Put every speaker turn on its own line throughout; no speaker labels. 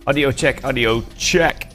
Audio check, audio check.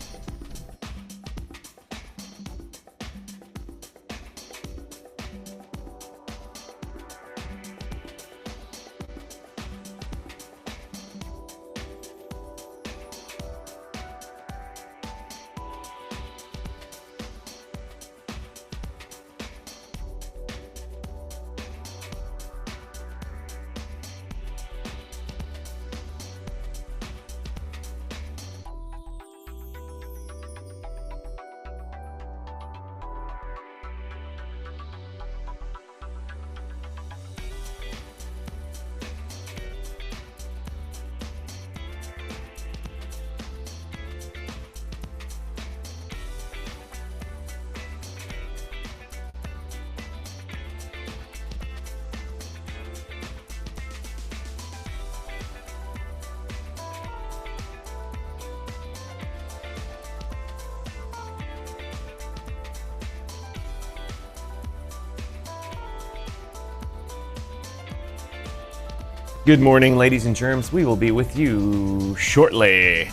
Good morning, ladies and germs. We will be with you shortly.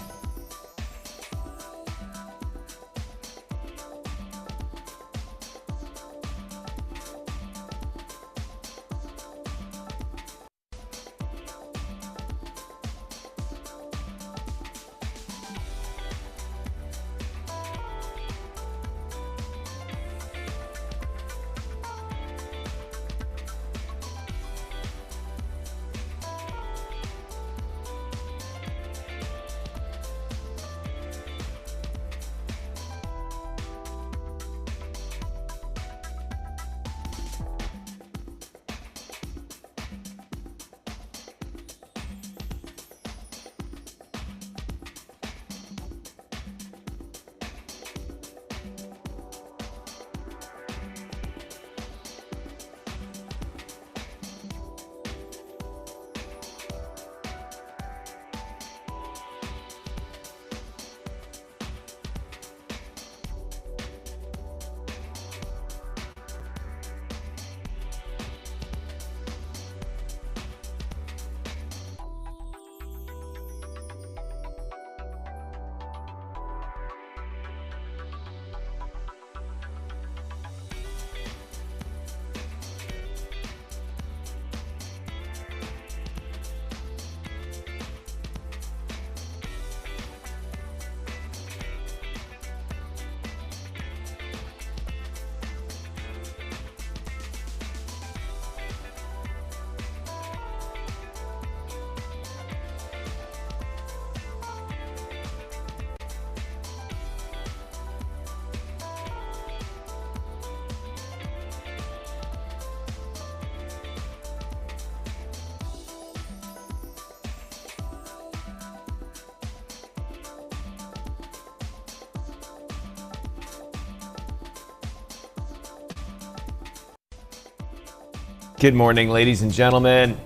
Good morning, ladies and gentlemen.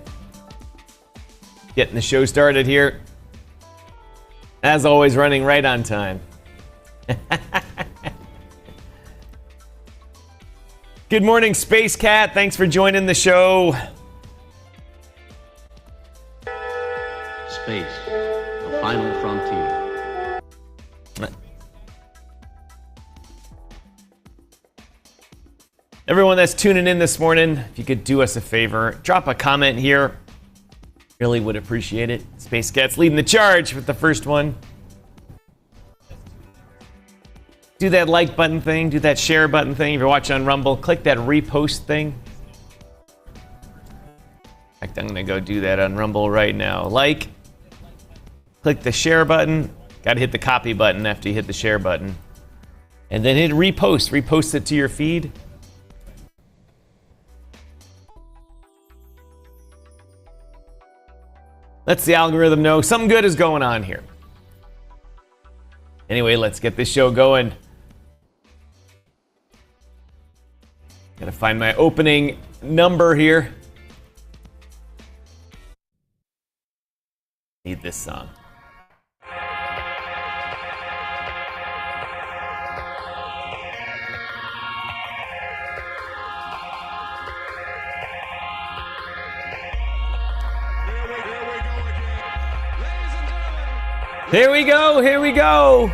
Getting the show started here. As always, running right on time. Good morning, Space Cat. Thanks for joining the show.
Space, the final frontier.
Everyone that's tuning in this morning, if you could do us a favor, drop a comment here. Really would appreciate it. Space Cat's leading the charge with the first one. Do that like button thing, do that share button thing. If you're watching on Rumble, click that repost thing. In fact, I'm gonna go do that on Rumble right now. Like, click the share button. Gotta hit the copy button after you hit the share button. And then hit repost. Repost it to your feed. Lets the algorithm know something good is going on here. Anyway, let's get this show going. Gotta find my opening number here. Need this song. Here we go, here we go.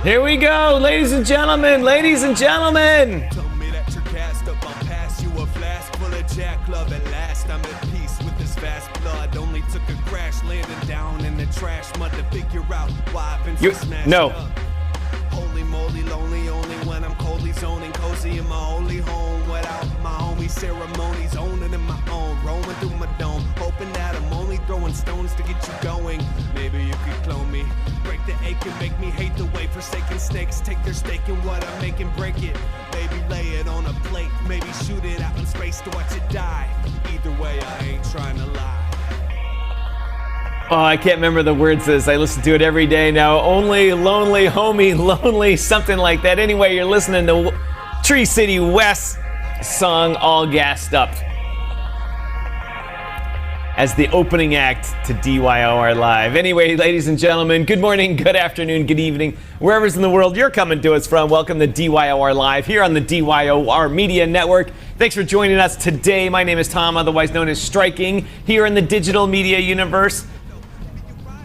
Here we go, ladies and gentlemen, ladies and gentlemen.
Tell me that you're gassed up, I'll pass you a flask full of Jack Love at last. I'm at peace with this vast blood. Only took a crash, landing down in the trash mud to figure out why I've been so smashed
no.
up. Holy moly, lonely, only when I'm coldly zoning, cozy in my holy home. Without my homie ceremonies, owning in my own, roaming through my dome, hoping that I'm only throwing stones to get you going. Maybe you could clone me, break the ache and make me hate the way forsaken snakes take their stake in what I make and break it. Maybe lay it on a plate, maybe shoot it out in space to watch it die. Either way, I ain't trying to lie.
Oh, I can't remember the words to this. I listen to it every day now. Only, lonely, homie, lonely, something like that. Anyway, you're listening to Tree City West song All Gassed Up as the opening act to DYOR Live. Anyway, ladies and gentlemen, good morning, good afternoon, good evening, wherever's in the world you're coming to us from. Welcome to DYOR Live here on the DYOR Media Network. Thanks for joining us today. My name is Tom, otherwise known as Striking, here in the digital media universe.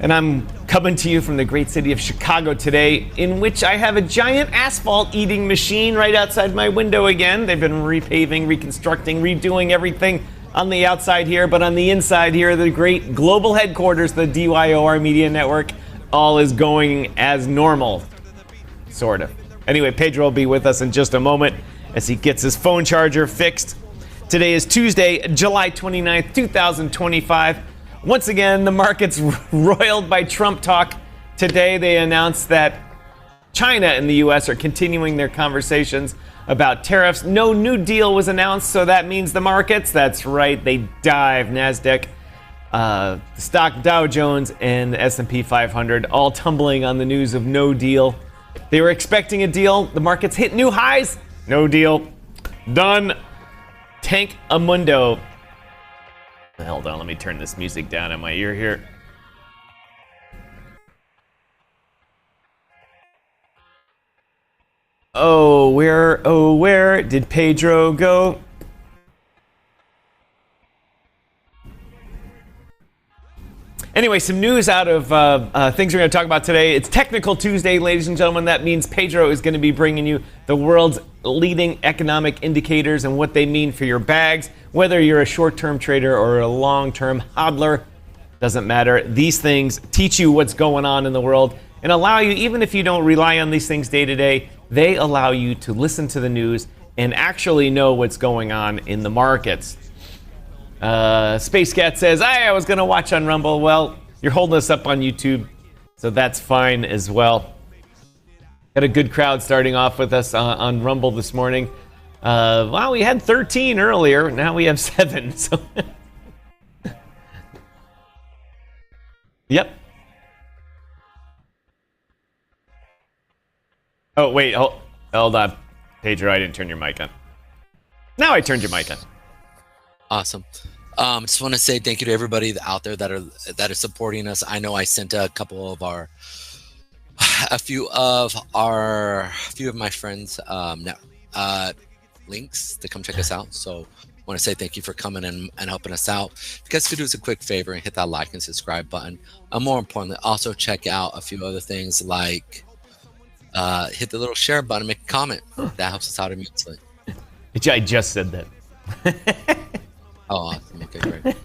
And I'm coming to you from the great city of Chicago today, in which I have a giant asphalt eating machine right outside my window again. They've been repaving, reconstructing, redoing everything on the outside here, but on the inside here, the great global headquarters, the DYOR Media Network, all is going as normal, sort of. Anyway, Pedro will be with us in just a moment as he gets his phone charger fixed. Today is Tuesday, July 29th, 2025. Once again, the market's roiled by Trump talk. Today, they announced that China and the U.S. are continuing their conversations about tariffs. No new deal was announced, so that means the markets, that's right, they dive. NASDAQ, the stock Dow Jones, and the S&P 500 all tumbling on the news of no deal. They were expecting a deal. The markets hit new highs. No deal. Done. Tank Amundo. Hold on, let me turn this music down in my ear here. Oh, where did Pedro go? Anyway, some news out of things we're going to talk about today. It's Technical Tuesday, ladies and gentlemen. That means Pedro is going to be bringing you the world's leading economic indicators and what they mean for your bags. Whether you're a short-term trader or a long-term hodler, doesn't matter. These things teach you what's going on in the world and allow you, even if you don't rely on these things day to day, they allow you to listen to the news and actually know what's going on in the markets. Space Cat says, I was going to watch on Rumble. Well, you're holding us up on YouTube, so that's fine as well. Got a good crowd starting off with us on Rumble this morning. Well, we had 13 earlier. Now we have 7. So, yep. Oh, wait. Hold on. Pedro, I didn't turn your mic on. Now I turned your mic on.
Awesome. Just want to say thank you to everybody out there that are supporting us. I know I sent a few of my friends links to come check us out. So I want to say thank you for coming and helping us out. If you guys could do us a quick favor and hit that like and subscribe button. More importantly, also check out a few other things like hit the little share button, make a comment. That helps us out immensely.
I just said that.
Oh, awesome. Okay, great.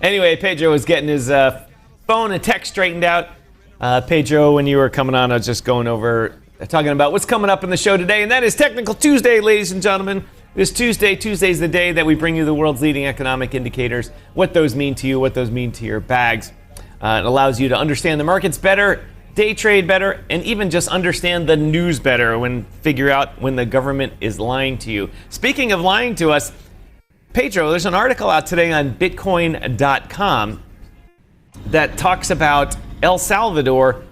Anyway, Pedro was getting his phone and text straightened out. Pedro, when you were coming on, I was just going over, talking about what's coming up in the show today, and that is Technical Tuesday, ladies and gentlemen. This Tuesday. Tuesday's the day that we bring you the world's leading economic indicators, what those mean to you, what those mean to your bags. It allows you to understand the markets better, day trade better, and even just understand the news better figure out when the government is lying to you. Speaking of lying to us, Pedro, there's an article out today on Bitcoin.com that talks about El Salvador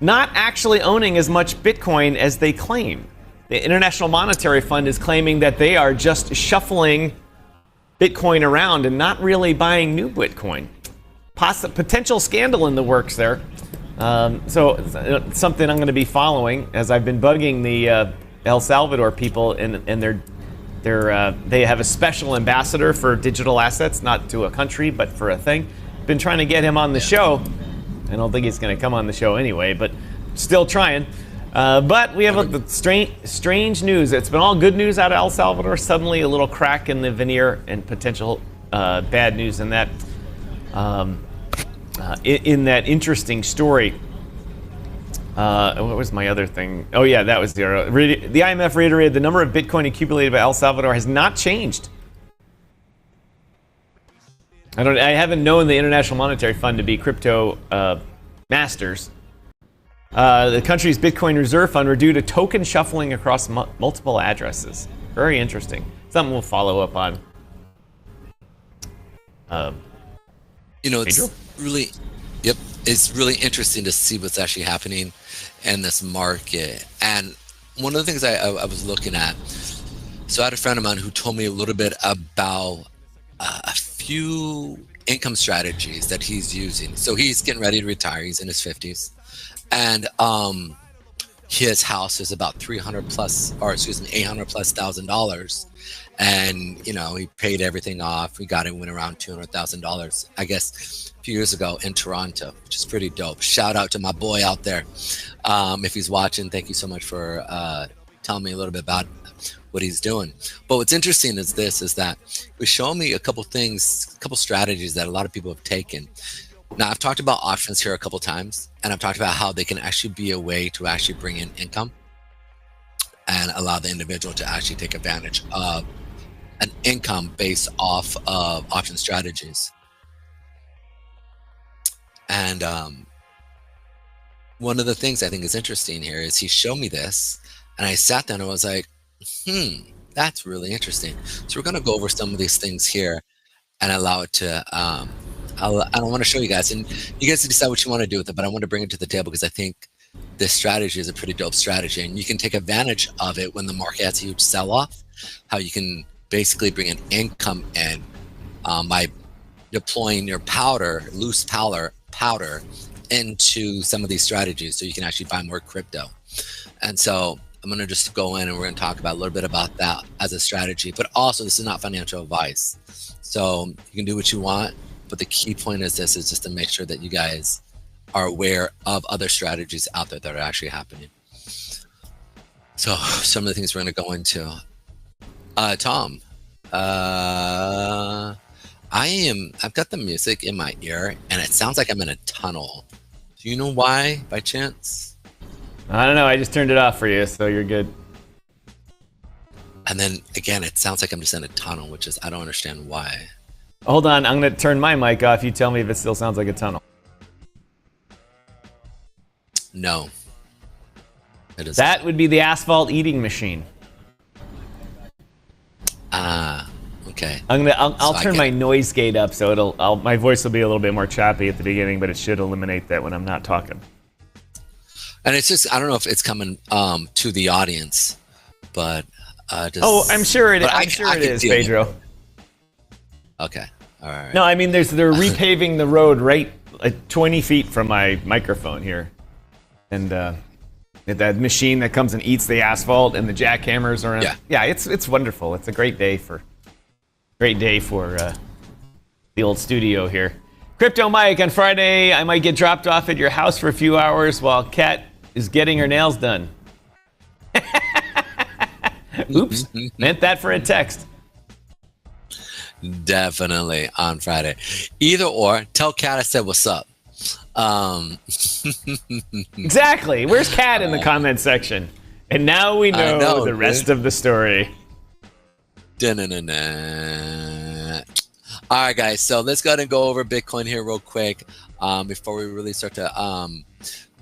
not actually owning as much Bitcoin as they claim. The International Monetary Fund is claiming that they are just shuffling Bitcoin around and not really buying new Bitcoin. Potential scandal in the works there. So it's something I'm going to be following as I've been bugging the El Salvador people, and they have a special ambassador for digital assets, not to a country, but for a thing. been trying to get him on the show. I don't think he's going to come on the show anyway, but still trying. But we have strange news. It's been all good news out of El Salvador. Suddenly a little crack in the veneer and potential bad news in that interesting story. What was my other thing? Oh yeah, that was the IMF reiterated the number of Bitcoin accumulated by El Salvador has not changed. I haven't known the International Monetary Fund to be crypto masters. The country's Bitcoin reserve fund were due to token shuffling across multiple addresses. Very interesting. Something we'll follow up on.
It's really, it's really interesting to see what's actually happening in this market. And one of the things I was looking at, so I had a friend of mine who told me a little bit about a few income strategies that he's using. So he's getting ready to retire. He's in his 50s. And his house is about $800 plus $1,000. And, he paid everything off. We got it, went around $200,000, I guess, a few years ago in Toronto, which is pretty dope. Shout out to my boy out there. If he's watching, thank you so much for telling me a little bit about what he's doing. But what's interesting is that he's showing me a couple strategies that a lot of people have taken. Now, I've talked about options here a couple times, and I've talked about how they can actually be a way to actually bring in income and allow the individual to actually take advantage of an income based off of option strategies. And one of the things I think is interesting here is he showed me this, and I sat down and I was like, that's really interesting. So we're going to go over some of these things here and allow it to, I don't want to show you guys, and you guys can decide what you want to do with it, but I want to bring it to the table because I think this strategy is a pretty dope strategy, and you can take advantage of it when the market has a huge sell-off, how you can basically bring an income in by deploying your loose powder into some of these strategies so you can actually buy more crypto. And so I'm going to just go in and we're going to talk about a little bit about that as a strategy, but also this is not financial advice. So you can do what you want, but the key point is this is just to make sure that you guys are aware of other strategies out there that are actually happening. So some of the things we're going to go into. Tom, I've got the music in my ear and it sounds like I'm in a tunnel. Do you know why by chance?
I don't know. I just turned it off for you, so you're good.
And then again, it sounds like I'm just in a tunnel, which is, I don't understand why.
Hold on. I'm going to turn my mic off. You tell me if it still sounds like a tunnel.
No. It is.
That would be the asphalt eating machine.
Okay.
I'll turn my noise gate up so my voice will be a little bit more choppy at the beginning, but it should eliminate that when I'm not talking.
And it's just, I don't know if it's coming to the audience, but
I'm sure it is, Pedro.
Okay. All right.
No, I mean they're repaving the road right 20 feet from my microphone here. And that machine that comes and eats the asphalt and the jackhammers are it's wonderful. It's a great day for the old studio here. Crypto Mike, on Friday I might get dropped off at your house for a few hours while Kat is getting her nails done. Oops, meant that for a text.
Definitely on Friday. Either or, tell Kat I said what's up.
Exactly. Where's Kat in the comment section? And now we know the rest of the story.
All right, guys. So let's go ahead and go over Bitcoin here real quick before we really start to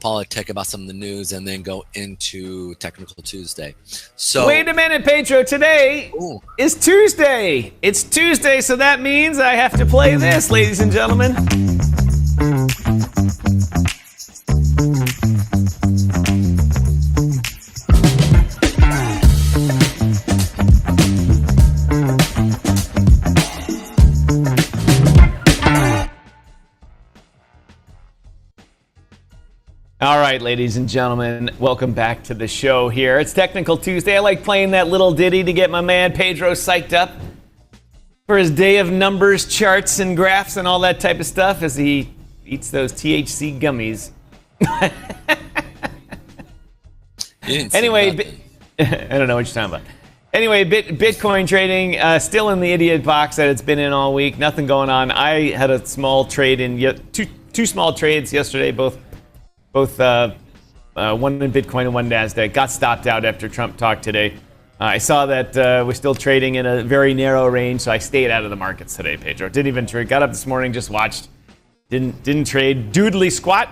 politic about some of the news and then go into Technical Tuesday. So
wait a minute, Pedro. Today is Tuesday. It's Tuesday, so that means I have to play this, ladies and gentlemen. All right, ladies and gentlemen, welcome back to the show here. It's Technical Tuesday. I like playing that little ditty to get my man Pedro psyched up. for his day of numbers, charts, and graphs and all that type of stuff as he eats those THC gummies. Anyway, I don't know what you're talking about. Anyway, Bitcoin trading still in the idiot box that it's been in all week. Nothing going on. I had a small trade in two small trades yesterday, both one in Bitcoin and one Nasdaq. Got stopped out after Trump talked today. I saw that we're still trading in a very narrow range, so I stayed out of the markets today, Pedro. Didn't even trade. Got up this morning, just watched. Didn't trade. Doodly squat.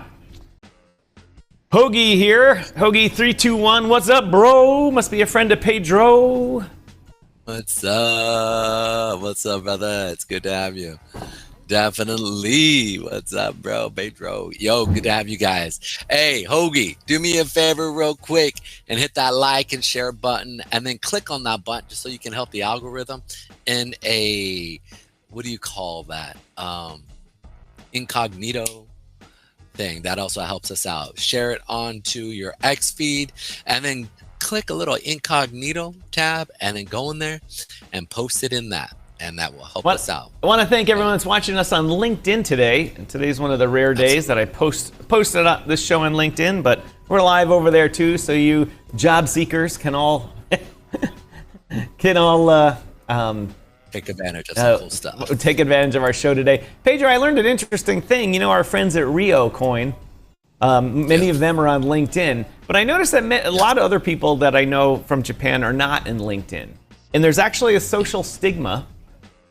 Hoagie here. Hoagie 321. What's up, bro? Must be a friend of Pedro.
What's up? What's up, brother? It's good to have you. Definitely. What's up, bro? Pedro. Yo, good to have you guys. Hey, Hoagie, do me a favor real quick and hit that like and share button and then click on that button just so you can help the algorithm in a, what do you call that? Incognito thing. That also helps us out. Share it onto your X feed and then click a little incognito tab and then go in there and post it in that. And that will help us out.
I want to thank everyone that's watching us on LinkedIn today. And today's one of the rare days that I posted up this show on LinkedIn, but we're live over there too, so you job seekers can all
take advantage of some cool stuff.
Take advantage of our show today. Pedro, I learned an interesting thing. You know, our friends at Rio Coin, many of them are on LinkedIn, but I noticed that a lot of other people that I know from Japan are not in LinkedIn. And there's actually a social stigma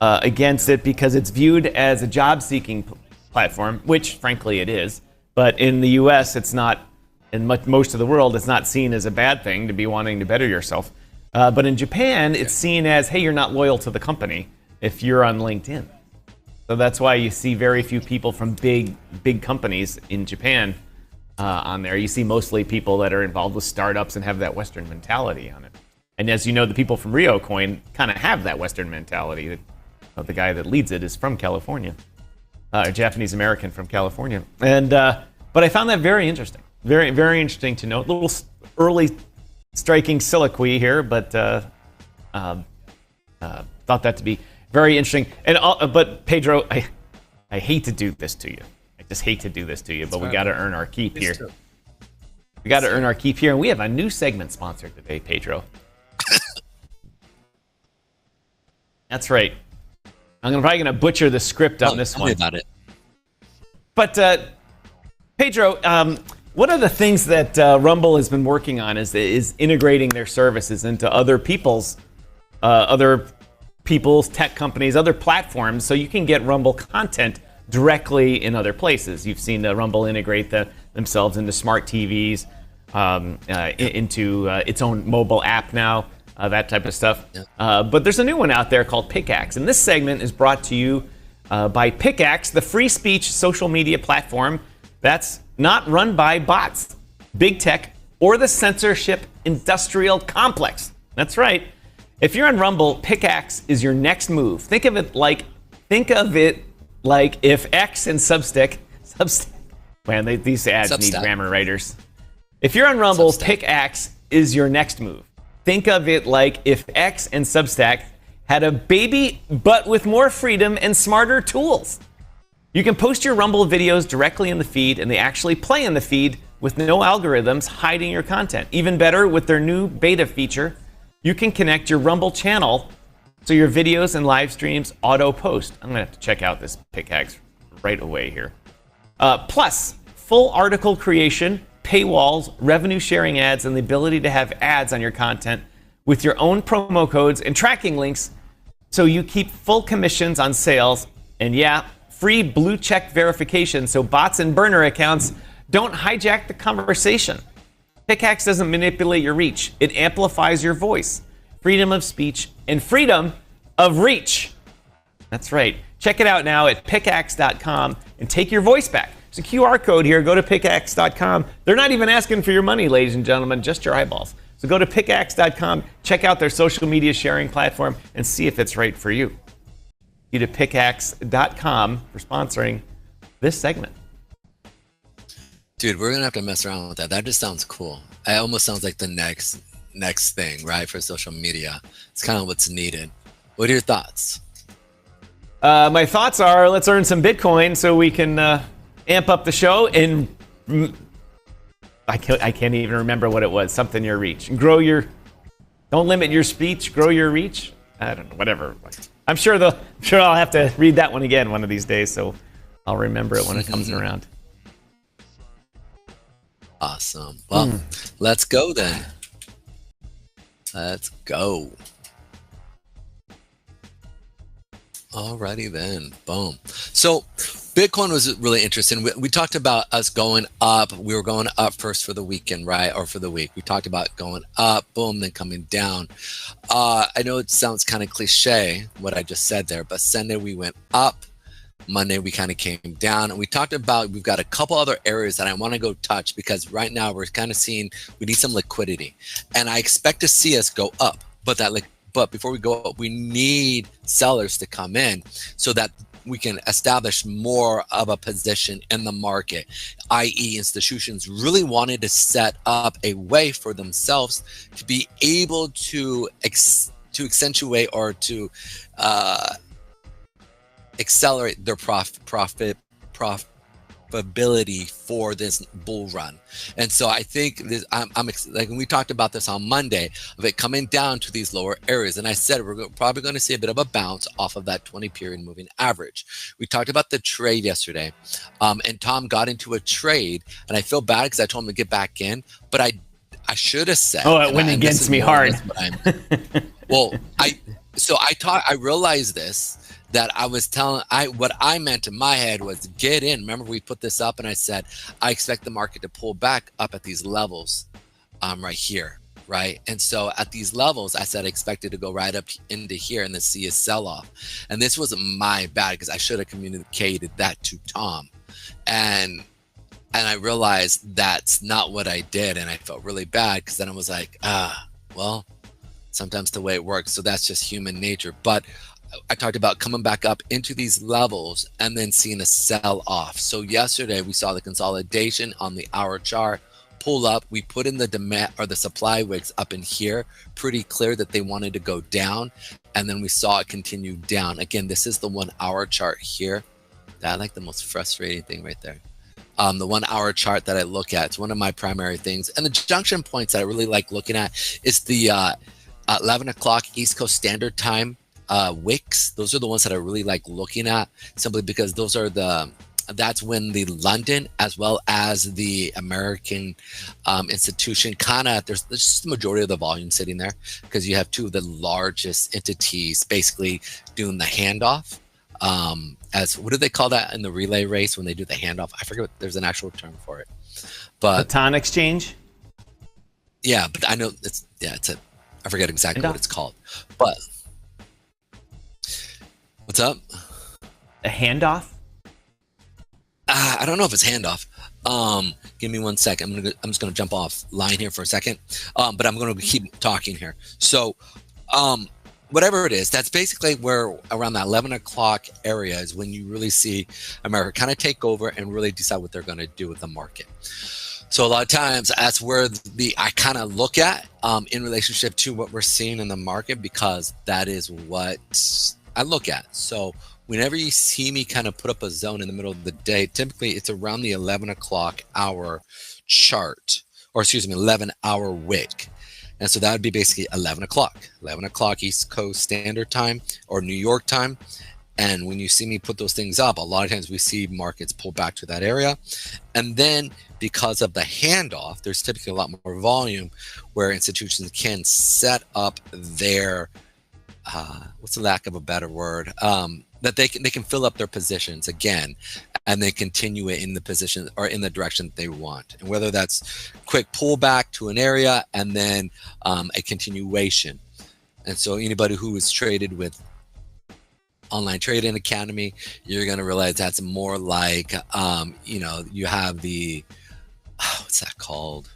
against it because it's viewed as a job-seeking platform, which frankly it is. But in the U.S., it's not. In most of the world, it's not seen as a bad thing to be wanting to better yourself. But in Japan, it's seen as, hey, you're not loyal to the company if you're on LinkedIn. So that's why you see very few people from big companies in Japan on there. You see mostly people that are involved with startups and have that Western mentality on it. And as you know, the people from Rio Coin kind of have that Western mentality. The guy that leads it is from California, a Japanese American from California. And but I found that very interesting, very very interesting to note. A little early striking soliloquy here, but thought that to be very interesting. And but Pedro, I hate to do this to you. I just hate to do this to you, but we got to earn our keep here. We got to earn our keep here, and we have a new segment sponsored today, Pedro. That's right. I'm probably going to butcher the script on this one.
Tell me about it.
But Pedro, one of the things that Rumble has been working on is integrating their services into other people's tech companies, other platforms, so you can get Rumble content directly in other places. You've seen Rumble integrate themselves into smart TVs, into its own mobile app now. That type of stuff. Yeah. But there's a new one out there called Pickaxe. And this segment is brought to you by Pickaxe, the free speech social media platform that's not run by bots, big tech, or the censorship industrial complex. That's right. If you're on Rumble, Pickaxe is your next move. Think of it like if X and Substack, man, these ads need grammar writers. If you're on Rumble, Pickaxe is your next move. Think of it like if X and Substack had a baby, but with more freedom and smarter tools. You can post your Rumble videos directly in the feed, and they actually play in the feed with no algorithms hiding your content. Even better, with their new beta feature, you can connect your Rumble channel so your videos and live streams auto-post. I'm going to have to check out this Pickaxe right away here. Plus, full article creation, paywalls, revenue sharing ads, and the ability to have ads on your content with your own promo codes and tracking links so you keep full commissions on sales. And yeah, free blue check verification so bots and burner accounts don't hijack the conversation. Pickaxe doesn't manipulate your reach. It amplifies your voice, freedom of speech, and freedom of reach. That's right. Check it out now at pickaxe.com and take your voice back. There's a QR code here. Go to pickaxe.com. They're not even asking for your money, ladies and gentlemen, just your eyeballs. So go to pickaxe.com, check out their social media sharing platform, and see if it's right for you. Go to pickaxe.com for sponsoring this segment.
Dude, we're going to have to mess around with that. That just sounds cool. It almost sounds like the next thing, right, for social media. It's kind of what's needed. What are your thoughts?
My thoughts are, let's earn some Bitcoin so we can amp up the show and I can't even remember what it was. Something your reach. And don't limit your speech, grow your reach. I don't know, whatever. I'm sure I'll have to read that one again one of these days, so I'll remember it when it comes around.
Awesome. Well, let's go then. Let's go. Alrighty then. Boom. So Bitcoin was really interesting. We talked about us going up. We were going up first for the weekend, right? Or for the week. We talked about going up, boom, then coming down. I know it sounds kind of cliche, what I just said there, but Sunday we went up. Monday we kind of came down, and we talked about we've got a couple other areas that I want to go touch, because right now we're kind of seeing we need some liquidity, and I expect to see us go up. But before we go up, we need sellers to come in so that we can establish more of a position in the market, i.e. institutions really wanted to set up a way for themselves to be able to accentuate or to accelerate their profitability for this bull run. And so I think this, I'm like, we talked about this on Monday of it coming down to these lower areas, and I said we're probably going to see a bit of a bounce off of that 20 period moving average. We talked about the trade yesterday, and Tom got into a trade, and I feel bad because I told him to get back in, but I should have said,
it went against me hard.
I realized this, that I was telling, what I meant in my head was get in. Remember, we put this up and I said, I expect the market to pull back up at these levels right here, right? And so at these levels, I said I expected to go right up into here and then see a sell-off. And this was my bad, because I should have communicated that to Tom. And I realized that's not what I did, and I felt really bad, because then I was like, well, sometimes the way it works. So that's just human nature. But I talked about coming back up into these levels and then seeing a sell off. So yesterday we saw the consolidation on the hour chart pull up. We put in the demand or the supply wicks up in here, pretty clear that they wanted to go down. And then we saw it continue down. Again, this is the 1 hour chart here. That's like the most frustrating thing right there. The 1 hour chart that I look at, it's one of my primary things. And the junction points that I really like looking at is the 11 o'clock East Coast Standard Time wicks. Those are the ones that I really like looking at, simply because those are that's when the London as well as the American institution there's just the majority of the volume sitting there, because you have two of the largest entities basically doing the handoff. As what do they call that in the relay race when they do the handoff? I forget there's an actual term for it, but
baton exchange.
Yeah, but I know I forget exactly what it's called, but what's up?
A handoff?
I don't know if it's handoff. Give me 1 second. I'm just gonna jump off line here for a second. But I'm gonna keep talking here. So, whatever it is, that's basically where around that 11 o'clock area is when you really see America kind of take over and really decide what they're gonna do with the market. So a lot of times that's where I kind of look at in relationship to what we're seeing in the market, because that is what I look at. So whenever you see me kind of put up a zone in the middle of the day, typically it's around the 11 o'clock hour chart, or excuse me, 11 hour wick. And so that would be basically 11 o'clock East Coast Standard Time or New York time. And when you see me put those things up, a lot of times we see markets pull back to that area. And then because of the handoff, there's typically a lot more volume where institutions can set up their, what's the lack of a better word, that they can fill up their positions again, and then continue it in the position or in the direction that they want. And whether that's quick pullback to an area and then a continuation. And so anybody who is traded with Online Trading Academy, you're going to realize that's more like, you have the, what's that called?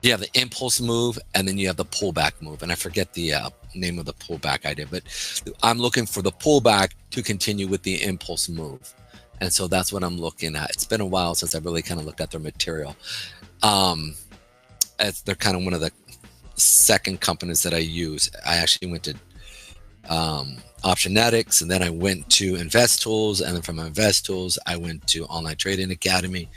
You have the impulse move, and then you have the pullback move. And I forget the name of the pullback I did, but I'm looking for the pullback to continue with the impulse move. And so that's what I'm looking at. It's been a while since I really kind of looked at their material. They're kind of one of the second companies that I use. I actually went to Optionetics, and then I went to Invest Tools, and then from Invest Tools, I went to Online Trading Academy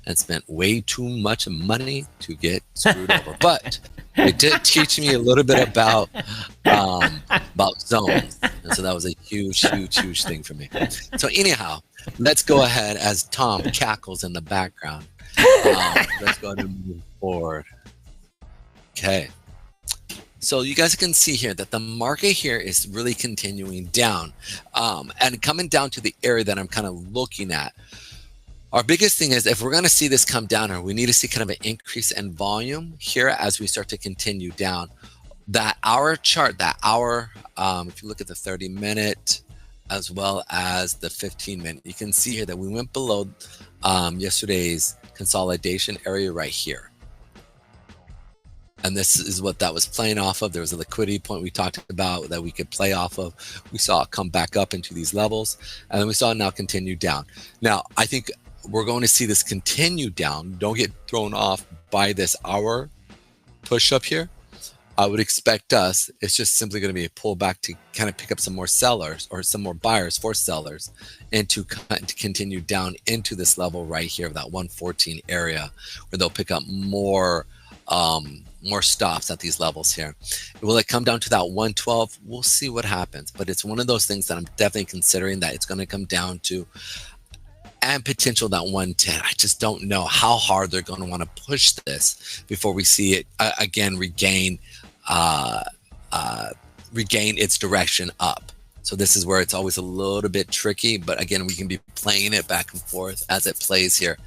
and spent way too much money to get screwed over. But it did teach me a little bit about zones, and so that was a huge thing for me. So anyhow, let's go ahead as Tom cackles in the background. Let's go ahead and move forward. Okay. So you guys can see here that the market here is really continuing down and coming down to the area that I'm kind of looking at. Our biggest thing is if we're going to see this come down, or we need to see kind of an increase in volume here as we start to continue down. That hour chart, if you look at the 30-minute as well as the 15-minute, you can see here that we went below yesterday's consolidation area right here. And this is what that was playing off of. There was a liquidity point we talked about that we could play off of. We saw it come back up into these levels, and then we saw it now continue down. Now, I think we're going to see this continue down. Don't get thrown off by this hour push up here. I would expect it's just simply going to be a pullback to kind of pick up some more sellers or some more buyers for sellers, and to continue down into this level right here of that 114 area, where they'll pick up more stops at these levels here. Will it come down to that 112? We'll see what happens, but it's one of those things that I'm definitely considering that it's going to come down to, and potential that 110. I just don't know how hard they're going to want to push this before we see it again regain its direction up. So this is where it's always a little bit tricky, but again, we can be playing it back and forth as it plays here.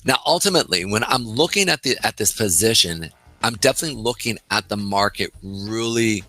Now, ultimately, when I'm looking at this position, I'm definitely looking at the market really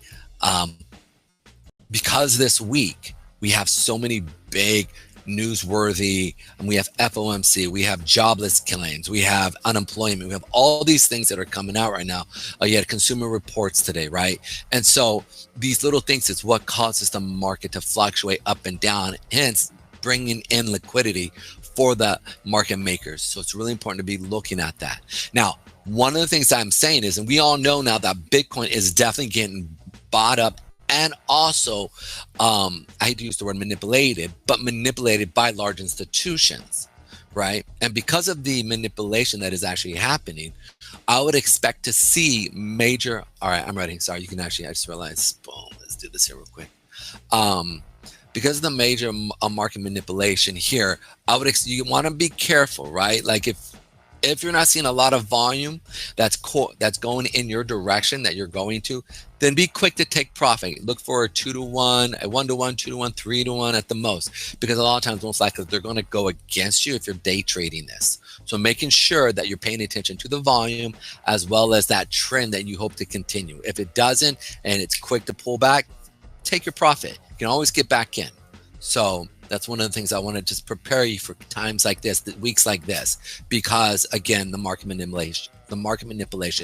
because this week we have so many big newsworthy, and we have FOMC, we have jobless claims, we have unemployment, we have all these things that are coming out right now. You had consumer reports today, right? And so these little things is what causes the market to fluctuate up and down, hence bringing in liquidity for the market makers. So it's really important to be looking at that. Now, one of the things I'm saying is, and we all know now that Bitcoin is definitely getting bought up, and also, I hate to use the word manipulated, but manipulated by large institutions, right? And because of the manipulation that is actually happening, I would expect to see major, all right, I'm ready. Sorry, you can actually, I just realized, boom, let's do this here real quick. Because of the major market manipulation here, you want to be careful, right? Like if you're not seeing a lot of volume that's going in your direction that you're going to, then be quick to take profit. Look for a 2-to-1, a 1-to-1, 2-to-1, 3-to-1 at the most, because a lot of times most likely they're going to go against you if you're day trading this. So making sure that you're paying attention to the volume as well as that trend that you hope to continue. If it doesn't and it's quick to pull back, take your profit. You can always get back in. So that's one of the things I want to just prepare you for times like this, weeks like this, because again, the market manipulation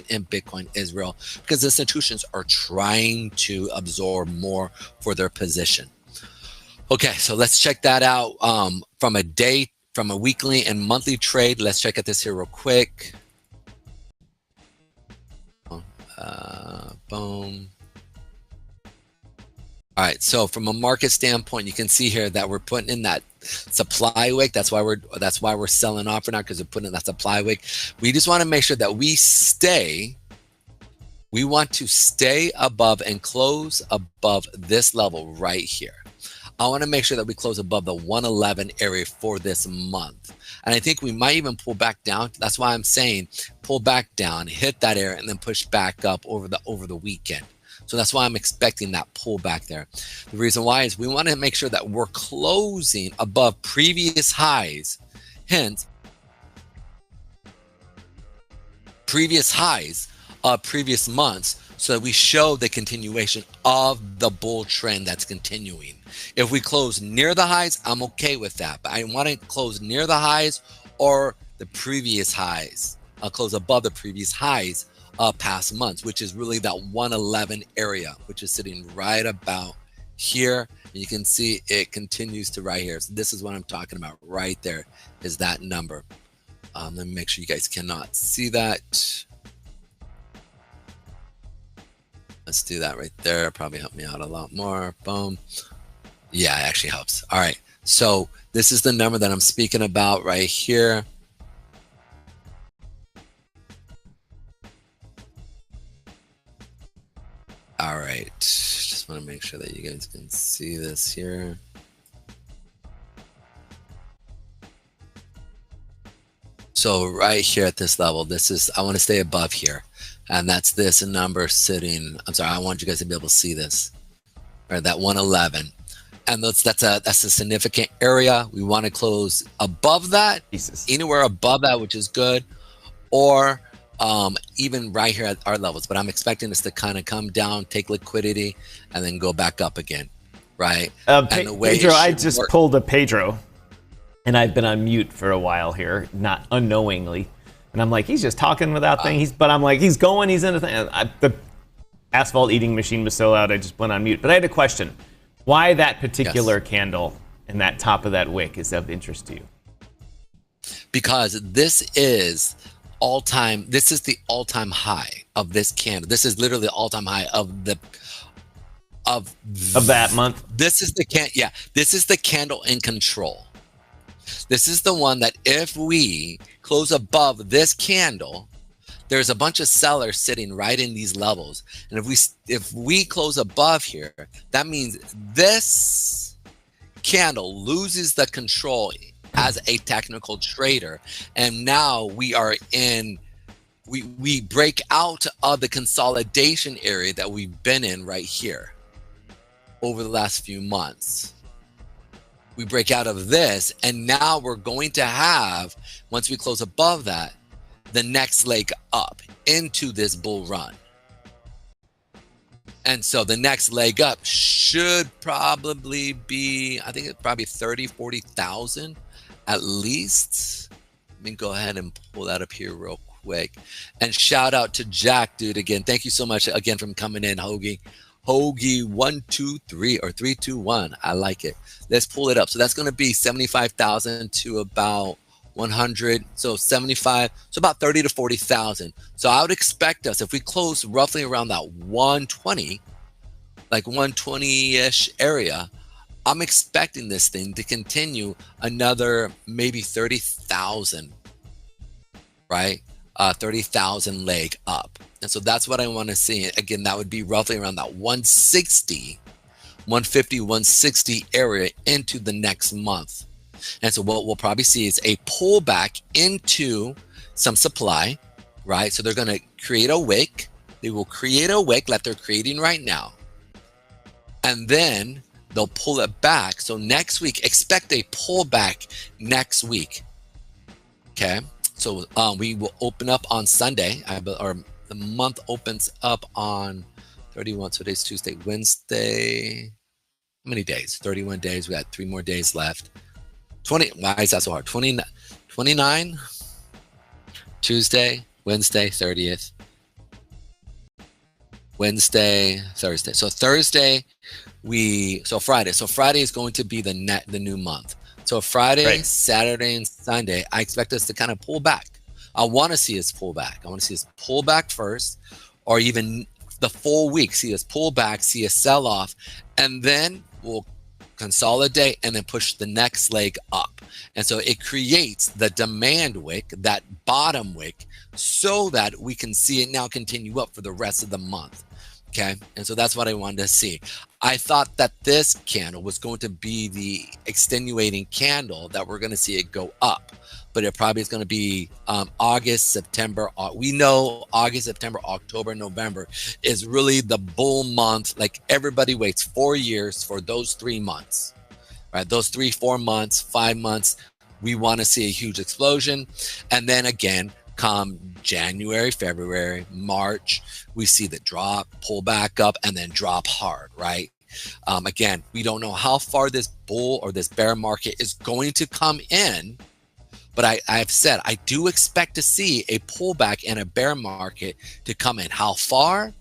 in Bitcoin is real, because institutions are trying to absorb more for their position. Okay, so let's check that out from a weekly and monthly trade. Let's check out this here real quick. Boom. All right, so from a market standpoint, you can see here that we're putting in that supply wick. That's why we're selling off for now, because we're putting in that supply wick. We just want to make sure that we want to stay above and close above this level right here. I want to make sure that we close above the 111 area for this month. And I think we might even pull back down. That's why I'm saying pull back down, hit that area, and then push back up over the weekend. So that's why I'm expecting that pullback there. The reason why is we want to make sure that we're closing above previous highs, hence previous highs of previous months, so that we show the continuation of the bull trend that's continuing. If we close near the highs, I'm okay with that, but I want to close near the highs or the previous highs. I'll close above the previous highs past months, which is really that 111 area, which is sitting right about here. And you can see it continues to right here. So this is what I'm talking about right there, is that number. Let me make sure you guys cannot see that. Let's do that right there. Probably help me out a lot more. Boom. Yeah, it actually helps. All right. So this is the number that I'm speaking about right here. All right. Just want to make sure that you guys can see this here. So right here at this level, this is, I want to stay above here. And that's this number sitting, I'm sorry, I want you guys to be able to see this. All right, that 111. And that's a significant area. We want to close above that, anywhere above that, which is good, or even right here at our levels. But I'm expecting this to kind of come down, take liquidity, and then go back up again, right? And the way
Pedro, I just pulled a Pedro, and I've been on mute for a while here, not unknowingly. And I'm like, he's just talking without thing. But I'm like, he's going, he's in a thing. The asphalt eating machine was so loud, I just went on mute. But I had a question. Why that particular candle and that top of that wick is of interest to you?
Because this is all-time, this is the all-time high of this candle. This is literally the all-time high of the of
that month.
This is the this is the candle in control. This is the one that if we close above this candle, there's a bunch of sellers sitting right in these levels. And if we close above here, that means this candle loses the control as a technical trader. And now we are in, we break out of the consolidation area that we've been in right here over the last few months. We break out of this, and now we're going to have, once we close above that, the next leg up into this bull run. And so the next leg up should probably be, I think it's probably 30, 40,000 at least. Let me go ahead and pull that up here real quick. And shout out to Jack, dude, again. Thank you so much again for coming in, Hoagie. Hoagie 123 or 321. I like it. Let's pull it up. So that's going to be 75,000 to about 100. So 75. So about 30 to 40,000. So I would expect us, if we close roughly around that 120, like 120-ish area, I'm expecting this thing to continue another maybe 30,000, right? 30,000 leg up. And so that's what I want to see. Again, that would be roughly around that 160, 150, 160 area into the next month. And so what we'll probably see is a pullback into some supply, right? So they're going to create a wick. They will create a wick like they're creating right now. And then they'll pull it back. So next week, expect a pullback next week. Okay. So we will open up on Sunday, or the month opens up on 31. So today's Tuesday, Wednesday. How many days? 31 days. We got 3 more days left. 20. Why is that so hard? 29. Tuesday, Wednesday, 30th. Wednesday, Thursday. So Thursday, Friday. So Friday is going to be the new month. So Friday, right, Saturday, and Sunday, I expect us to kind of pull back. I want to see us pull back. I want to see us pull back first, or even the full week, see us pull back, see us sell off, and then we'll consolidate and then push the next leg up. And so it creates the demand wick, that bottom wick, so that we can see it now continue up for the rest of the month. Okay, and so that's what I wanted to see. I thought that this candle was going to be the extenuating candle that we're going to see it go up, but it probably is going to be August, September. We know August, September, October, November is really the bull month. Like everybody waits 4 years for those 3 months, right? Those 3, 4 months, 5 months, we want to see a huge explosion. And then again, come January, February, March, we see the drop, pull back up, and then drop hard, right? Again, we don't know how far this bull or this bear market is going to come in, but I've said I do expect to see a pullback and a bear market to come in. How far?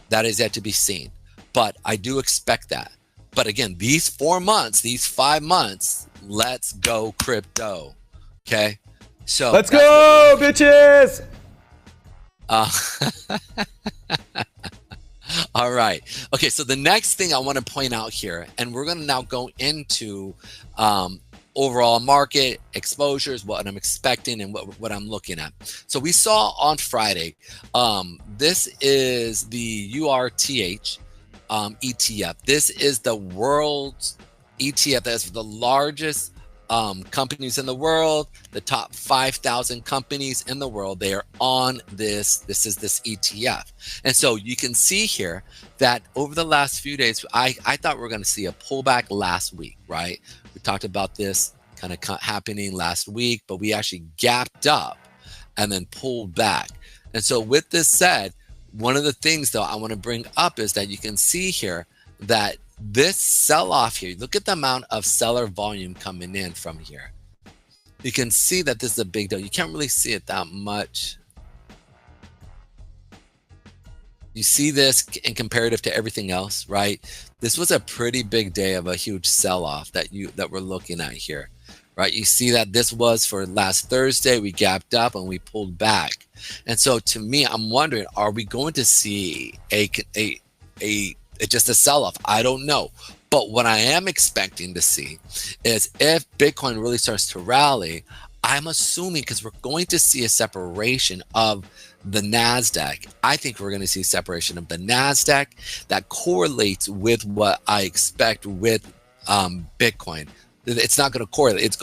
That is yet to be seen, but I do expect that. But again, these 4 months, these 5 months, let's go crypto, okay? So
let's go, bitches.
All right. Okay, so the next thing I want to point out here, and we're going to now go into overall market exposures, what I'm expecting, and what I'm looking at. So we saw on Friday, this is the URTH ETF. This is the world's ETF that's the largest companies in the world, the top 5,000 companies in the world. They are on this. This is this ETF. And so you can see here that over the last few days, I thought we were going to see a pullback last week, right? We talked about this kind of happening last week, but we actually gapped up and then pulled back. And so with this said, one of the things though I want to bring up is that you can see here that this sell-off here, look at the amount of seller volume coming in from here. You can see that this is a big deal. You can't really see it that much. You see this in comparative to everything else, right? This was a pretty big day of a huge sell-off that we're looking at here, right? You see that this was for last Thursday. We gapped up and we pulled back. And so to me, I'm wondering, are we going to see just a sell-off? I don't know. But what I am expecting to see is if Bitcoin really starts to rally, I'm assuming, because we're going to see a separation of the NASDAQ. I think we're going to see separation of the NASDAQ that correlates with what I expect with Bitcoin. It's not going to correlate. It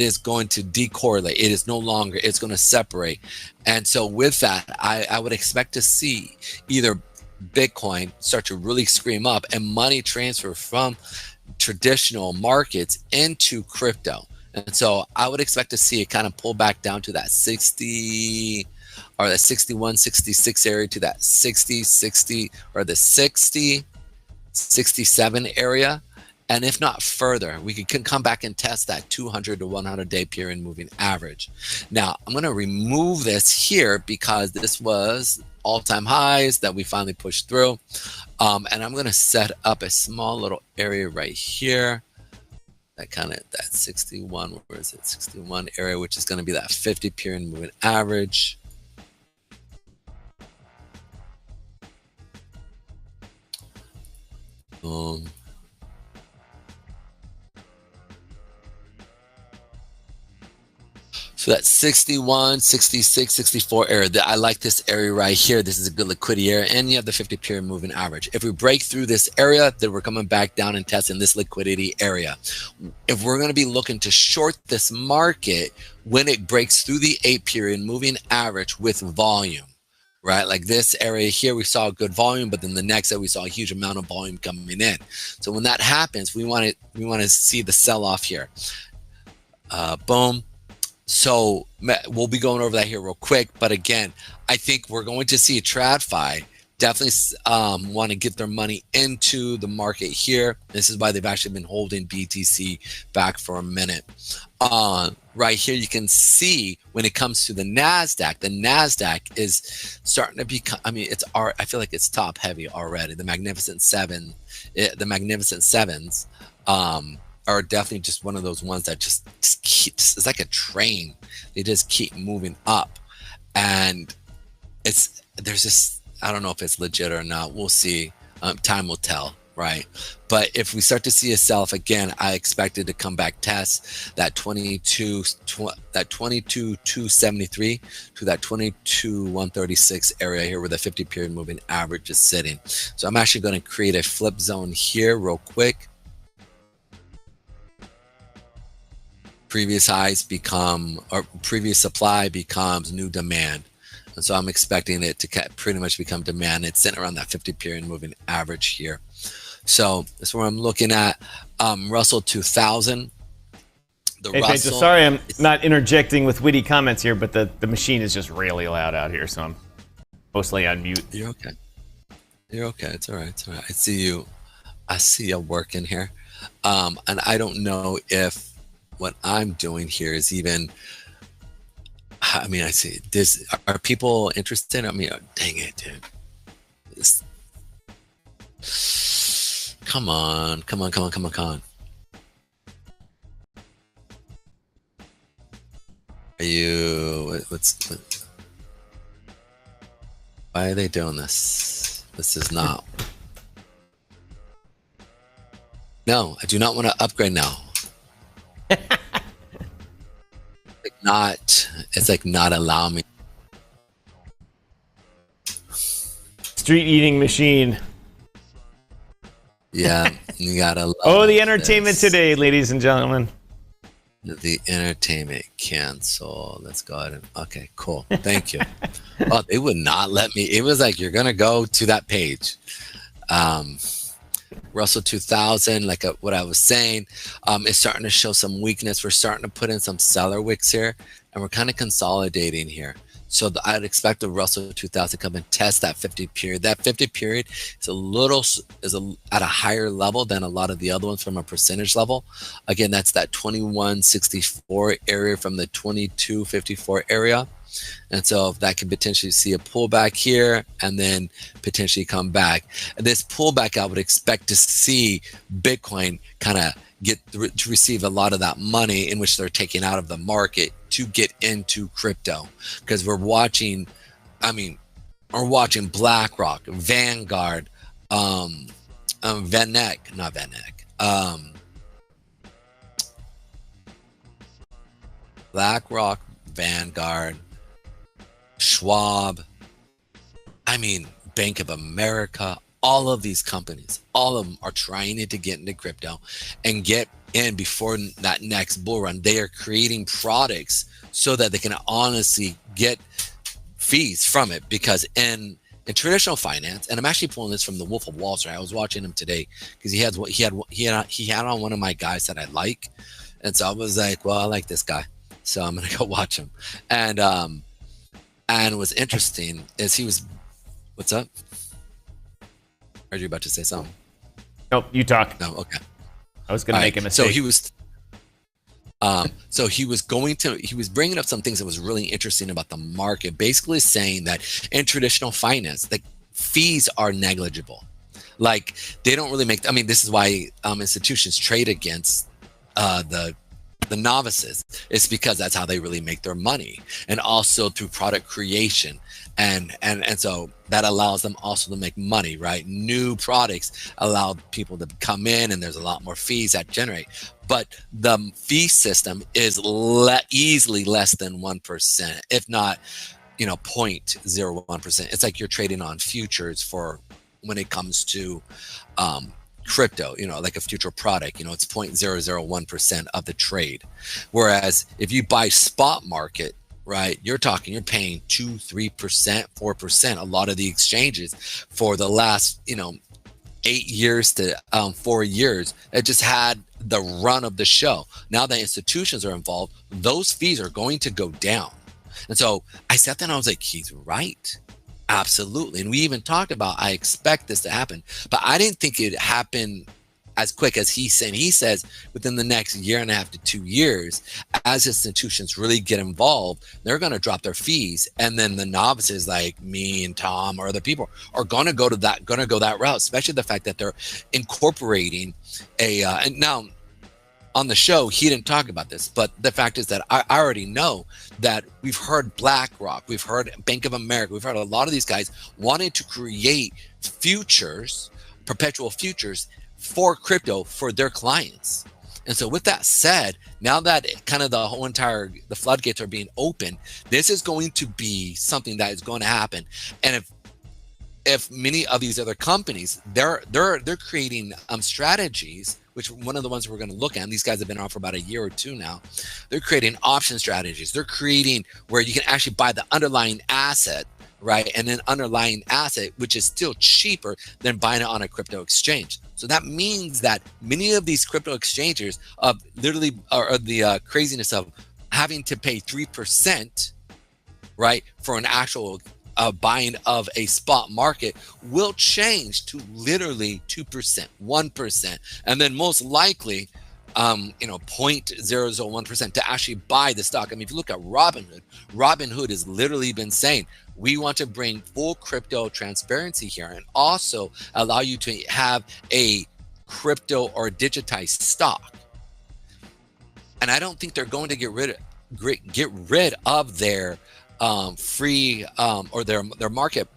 is going to decorrelate. It is no longer, it's going to separate. And so with that, I would expect to see either Bitcoin start to really scream up and money transfer from traditional markets into crypto. And so I would expect to see it kind of pull back down to that 60 or that 61, 66 area to that 60, 60 or the 60, 67 area. And if not further, we can come back and test that 200 to 100 day period moving average. Now, I'm going to remove this here because this was all-time highs that we finally pushed through. And I'm going to set up a small little area right here. That 61, where is it? 61 area, which is going to be that 50 period moving average. Boom. So that's 61, 66, 64 area. I like this area right here. This is a good liquidity area. And you have the 50 period moving average. If we break through this area, then we're coming back down and testing this liquidity area. If we're going to be looking to short this market when it breaks through the 8 period moving average with volume, right? Like this area here, we saw good volume, but then the next area we saw a huge amount of volume coming in. So when that happens, we want to see the sell-off here. Boom. So we'll be going over that here real quick. But again, I think we're going to see a TradFi definitely want to get their money into the market here. This is why they've actually been holding BTC back for a minute. Right here, you can see when it comes to the NASDAQ is starting to become, I feel like it's top heavy already. The Magnificent Seven, the Magnificent Sevens, are definitely just one of those ones that just keeps, it's like a train. They just keep moving up. And there's this, I don't know if it's legit or not. We'll see. Time will tell, right? But if we start to see a sell-off again, I expect it to come back test that 22,273 to that 22,136 area here where the 50 period moving average is sitting. So I'm actually going to create a flip zone here real quick. Previous highs become, or previous supply becomes new demand. And so I'm expecting it to pretty much become demand. It's sitting around that 50 period moving average here. So that's where I'm looking at. Russell 2000.
Hey, Pedro, sorry I'm not interjecting with witty comments here, but the machine is just really loud out here, so I'm mostly on mute.
You're okay. You're okay. It's all right. It's all right. I see you working here. And I don't know if what I'm doing here is even, I see this. Are people interested? Dang it, dude. Come on. Are you, why are they doing this? This is not No, I do not want to upgrade now. It's like not allowing me.
Street eating machine.
Yeah, you gotta love
Oh, the entertainment
this.
today, ladies and gentlemen.
The entertainment cancel. Let's go ahead and okay, cool. Thank you. Oh, they would not let me. It was like you're gonna go to that page. Russell 2000, like what I was saying, is starting to show some weakness. We're starting to put in some seller wicks here, and we're kind of consolidating here. So I'd expect the Russell 2000 to come and test that 50 period. That 50 period is at a higher level than a lot of the other ones from a percentage level. Again, that's that 2164 area from the 2254 area. And so if that can potentially see a pullback here and then potentially come back. And this pullback, I would expect to see Bitcoin kind of to receive a lot of that money in which they're taking out of the market to get into crypto. Because we're watching BlackRock, Vanguard, BlackRock, Vanguard, Schwab, Bank of America, all of these companies, all of them are trying to get into crypto and get in before that next bull run. They are creating products so that they can honestly get fees from it, because in traditional finance, and I'm actually pulling this from the Wolf of Wall Street. I was watching him today because he had on one of my guys that I like, and so I was like, well, I like this guy, so I'm gonna go watch him. And what's interesting is he was, what's up? Are you about to say something?
Nope, you talk.
No, okay.
I was going to make a mistake.
So he was bringing up some things that was really interesting about the market, basically saying that in traditional finance, the fees are negligible. Like they don't really make, this is why institutions trade against the novices. It's because that's how they really make their money, and also through product creation, and so that allows them also to make money, right? New products allow people to come in, and there's a lot more fees that generate. But the fee system is easily less than 1%, if not 0.01%. It's like you're trading on futures for when it comes to crypto, like a future product, it's 0.001% of the trade. Whereas if you buy spot market, right, you're paying 2%, 3%, 4%. A lot of the exchanges for the last, 8 years to 4 years, it just had the run of the show. Now that institutions are involved, those fees are going to go down. And so I sat there and I was like, he's right. Absolutely. And we even talked about, I expect this to happen, but I didn't think it'd happen as quick as he said. He says within the next 1.5 to 2 years, as institutions really get involved, they're going to drop their fees. And then the novices like me and Tom or other people are going to go that route, especially the fact that they're incorporating and now on the show, he didn't talk about this, but the fact is that I already know that we've heard BlackRock, we've heard Bank of America, we've heard a lot of these guys wanted to create futures, perpetual futures for crypto for their clients. And so with that said, now that kind of the floodgates are being open, this is going to be something that is going to happen. And if many of these other companies, they're creating strategies, which one of the ones we're going to look at, and these guys have been on for about 1 year or 2 now, they're creating option strategies. They're creating where you can actually buy the underlying asset, right? And an underlying asset, which is still cheaper than buying it on a crypto exchange. So that means that many of these crypto exchanges literally are the craziness of having to pay 3%, right, for an actual buying of a spot market will change to literally 2%, 1%, and then most likely, 0.001% to actually buy the stock. If you look at Robinhood has literally been saying, we want to bring full crypto transparency here and also allow you to have a crypto or digitized stock. And I don't think they're going to get rid of their free or their market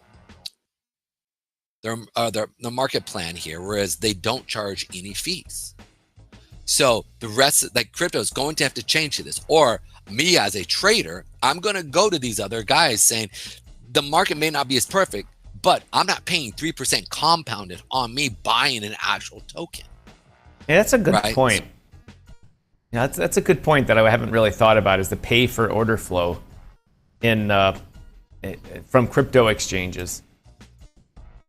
the market plan here, whereas they don't charge any fees. So the rest, like crypto, is going to have to change to this. Or me as a trader, I'm going to go to these other guys saying the market may not be as perfect, but I'm not paying 3% compounded on me buying an actual token.
Yeah, that's a good point. Yeah, that's a good point that I haven't really thought about, is the pay for order flow from crypto exchanges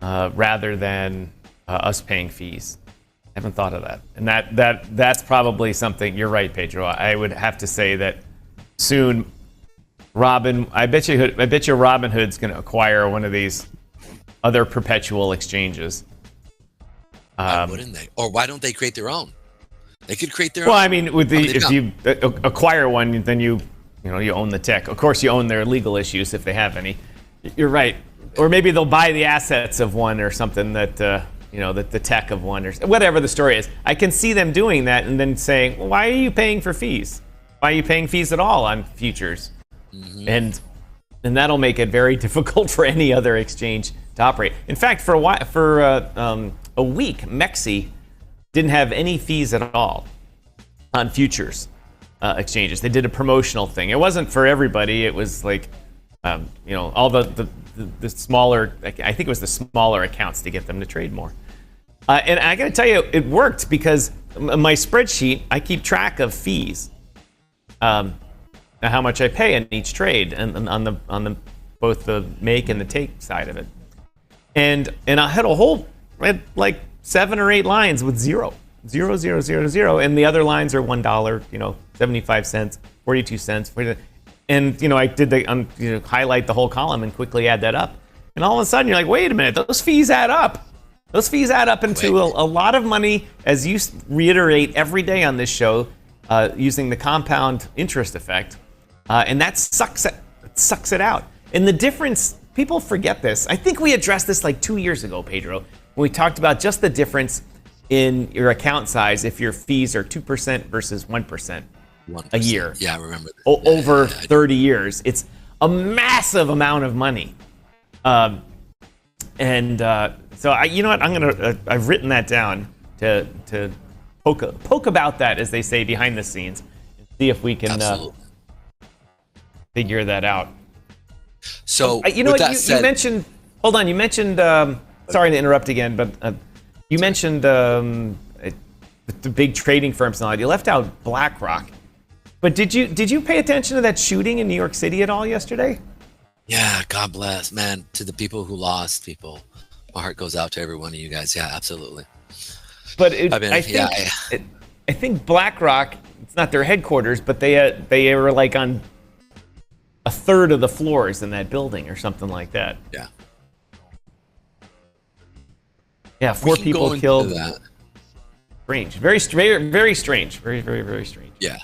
rather than us paying fees. I haven't thought of that, and that's probably something. You're right, Pedro. I would have to say that soon, I bet you Robinhood's going to acquire one of these other perpetual exchanges.
Why wouldn't they? Or why don't they create their own? They could create their own.
Well, I mean, if you acquire one, then you own the tech. Of course, you own their legal issues if they have any. You're right. Or maybe they'll buy the assets of one or something that the tech of one or whatever the story is. I can see them doing that and then saying, well, why are you paying for fees? Why are you paying fees at all on futures? Mm-hmm. And that'll make it very difficult for any other exchange to operate. In fact, for a week, Mexi didn't have any fees at all on futures exchanges. They did a promotional thing. It wasn't for everybody. It was like, all the smaller, I think it was the smaller accounts to get them to trade more. And I got to tell you, it worked because my spreadsheet, I keep track of fees, how much I pay in each trade, and on the both the make and the take side of it. And I had like 7 or 8 lines with zero, and the other lines are $1, 75 cents, 42 cents, 40, and I did highlight the whole column and quickly add that up. And all of a sudden you're like, wait a minute, those fees add up. Those fees add up into a lot of money, as you reiterate every day on this show, using the compound interest effect, and that sucks it out. And the difference, people forget this. I think we addressed this like 2 years ago, Pedro, when we talked about just the difference in your account size if your fees are 2% versus 1%.
1%.
A year.
Yeah, I remember that.
Over 30 years. It's a massive amount of money. So I've written that down to poke about that, as they say, behind the scenes, and see if we can figure that out.
So
you mentioned, hold on, you mentioned, sorry to interrupt again, but you mentioned the big trading firms and all that. You left out BlackRock. But did you pay attention to that shooting in New York City at all yesterday?
Yeah, God bless, man. To the people who lost, my heart goes out to every one of you guys. Yeah, absolutely.
But I think BlackRock, it's not their headquarters, but they were like on a third of the floors in that building or something like that.
Yeah.
Yeah, 4 people killed. Strange. Very strange. Very, very, very strange.
Yeah.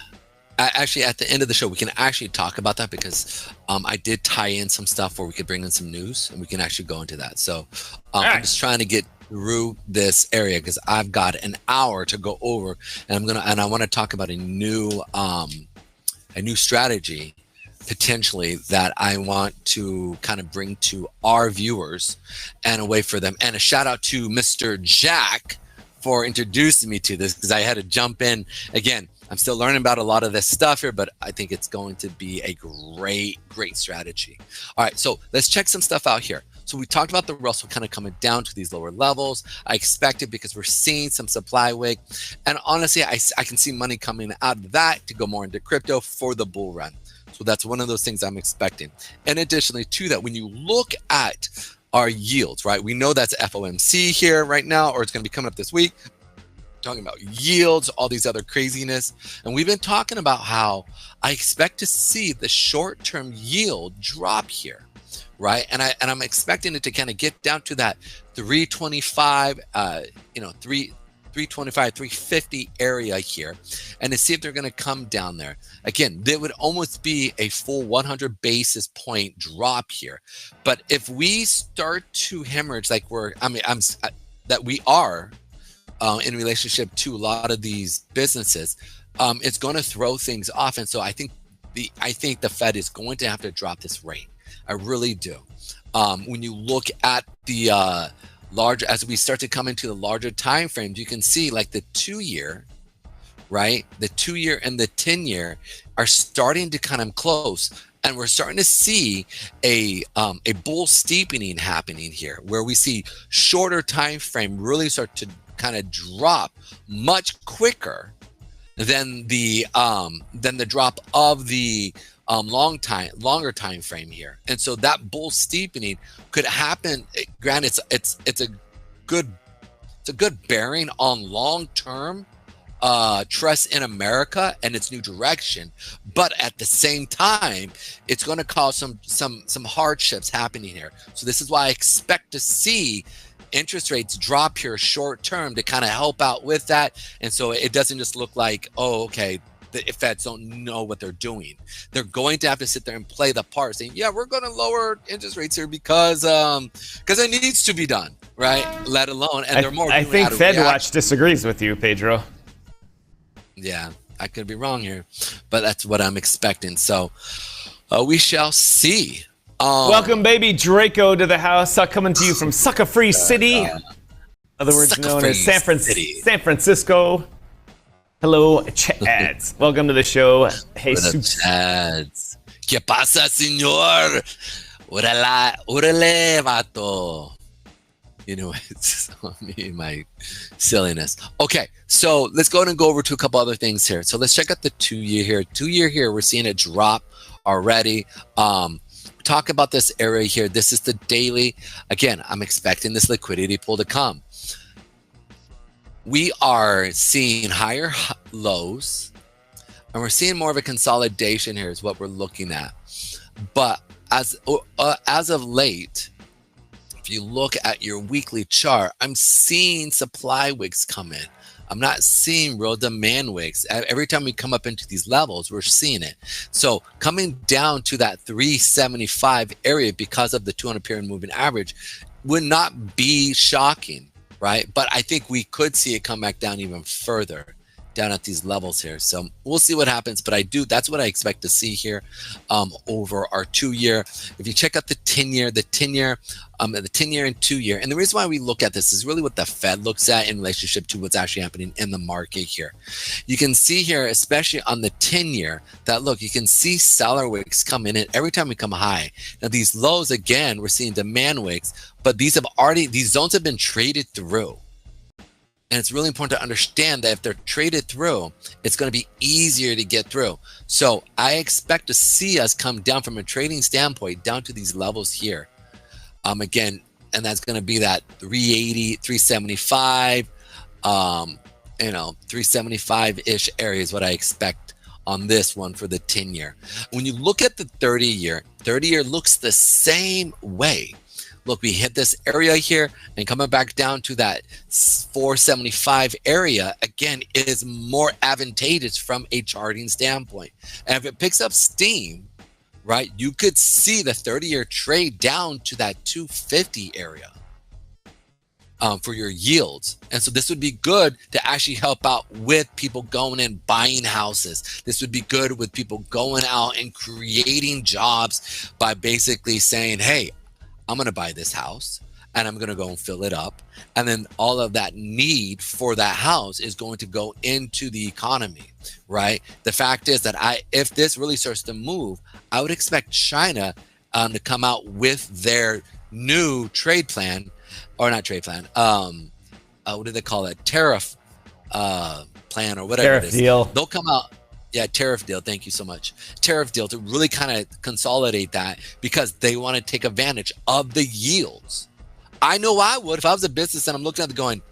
Actually, at the end of the show, we can actually talk about that because I did tie in some stuff where we could bring in some news, and we can actually go into that. So I'm just trying to get through this area because I've got an hour to go over, and I want to talk about a new strategy potentially that I want to kind of bring to our viewers and a way for them. And a shout out to Mr. Jack for introducing me to this, because I had to jump in again. I'm still learning about a lot of this stuff here, but I think it's going to be a great strategy. All right, so let's check some stuff out here. So we talked about the Russell kind of coming down to these lower levels. I expect it because we're seeing some supply wake. And honestly, I can see money coming out of that to go more into crypto for the bull run. So that's one of those things I'm expecting. And additionally to that, when you look at our yields, right? We know that's FOMC here right now, or it's going to be coming up this week. Talking about yields, all these other craziness. And we've been talking about how I expect to see the short-term yield drop here, right? And I'm expecting it to kind of get down to that 325, 325, 350 area here, and to see if they're going to come down there. Again, there would almost be a full 100 basis point drop here. But if we start to hemorrhage like we are in relationship to a lot of these businesses, it's going to throw things off. And so I think the Fed is going to have to drop this rate. I really do. When you look at the larger, as we start to come into the larger time frames, you can see like the 2-year, right? The 2-year and the 10-year are starting to kind of close. And we're starting to see a bull steepening happening here, where we see shorter time frame really start to kind of drop much quicker than the drop of the longer time frame here. And so that bull steepening could happen. Granted, it's a good bearing on long term trust in America and its new direction, but at the same time, it's going to cause some hardships happening here. So this is why I expect to see interest rates drop here short term to kind of help out with that. And so it doesn't just look like, oh, okay, the Feds don't know what they're doing. They're going to have to sit there and play the part, saying, yeah, we're going to lower interest rates here because it needs to be done, right? Let alone, and they're more.
I think FedWatch disagrees with you, Pedro.
Yeah, I could be wrong here, but that's what I'm expecting. So we shall see.
Welcome, baby Draco, to the house. Coming to you from Sucker Free City, other words known as San Francisco. Hello, Chads. Welcome to the show. Hey,
Chads. ¿Qué pasa, señor? Órale, vato. You know, it's me and my silliness. Okay, so let's go ahead and go over to a couple other things here. So let's check out the 2-year here. 2-year here, we're seeing it drop already. Talk about this area here. This is the daily. Again, I'm expecting this liquidity pull to come. We are seeing higher lows, and we're seeing more of a consolidation here is what we're looking at. But as of late, if you look at your weekly chart, I'm seeing supply wicks come in. I'm not seeing real demand wicks. Every time we come up into these levels, we're seeing it. So coming down to that 375 area because of the 200 period moving average would not be shocking, right? But I think we could see it come back down even further down at these levels here. So we'll see what happens, but that's what I expect to see here over our 2-year. If you check out the 10-year, the 10-year and 2-year, and the reason why we look at this is really what the Fed looks at in relationship to what's actually happening in the market here. You can see here, especially on the 10-year, that look, you can see seller wicks come in every time we come high. Now these lows, again, we're seeing demand wicks, but these zones have been traded through. And it's really important to understand that if they're traded through, it's going to be easier to get through. So I expect to see us come down from a trading standpoint down to these levels here. Again, and that's going to be that 380, 375, 375-ish area is what I expect on this one for the 10-year. When you look at the 30-year, 30-year looks the same way. Look, we hit this area here and coming back down to that 475 area, again, is more advantageous from a charting standpoint. And if it picks up steam, right, you could see the 30-year trade down to that 250 area for your yields. And so this would be good to actually help out with people going and buying houses. This would be good with people going out and creating jobs by basically saying, hey, I'm going to buy this house and I'm going to go and fill it up. And then all of that need for that house is going to go into the economy, right? The fact is that if this really starts to move, I would expect China to come out with their new trade plan, or not trade plan. What do they call it? Tariff plan or whatever
tariff
it is.
Deal.
They'll come out. Yeah, tariff deal. Thank you so much. Tariff deal to really kind of consolidate that because they want to take advantage of the yields. I know I would if I was a business and I'm looking at it going,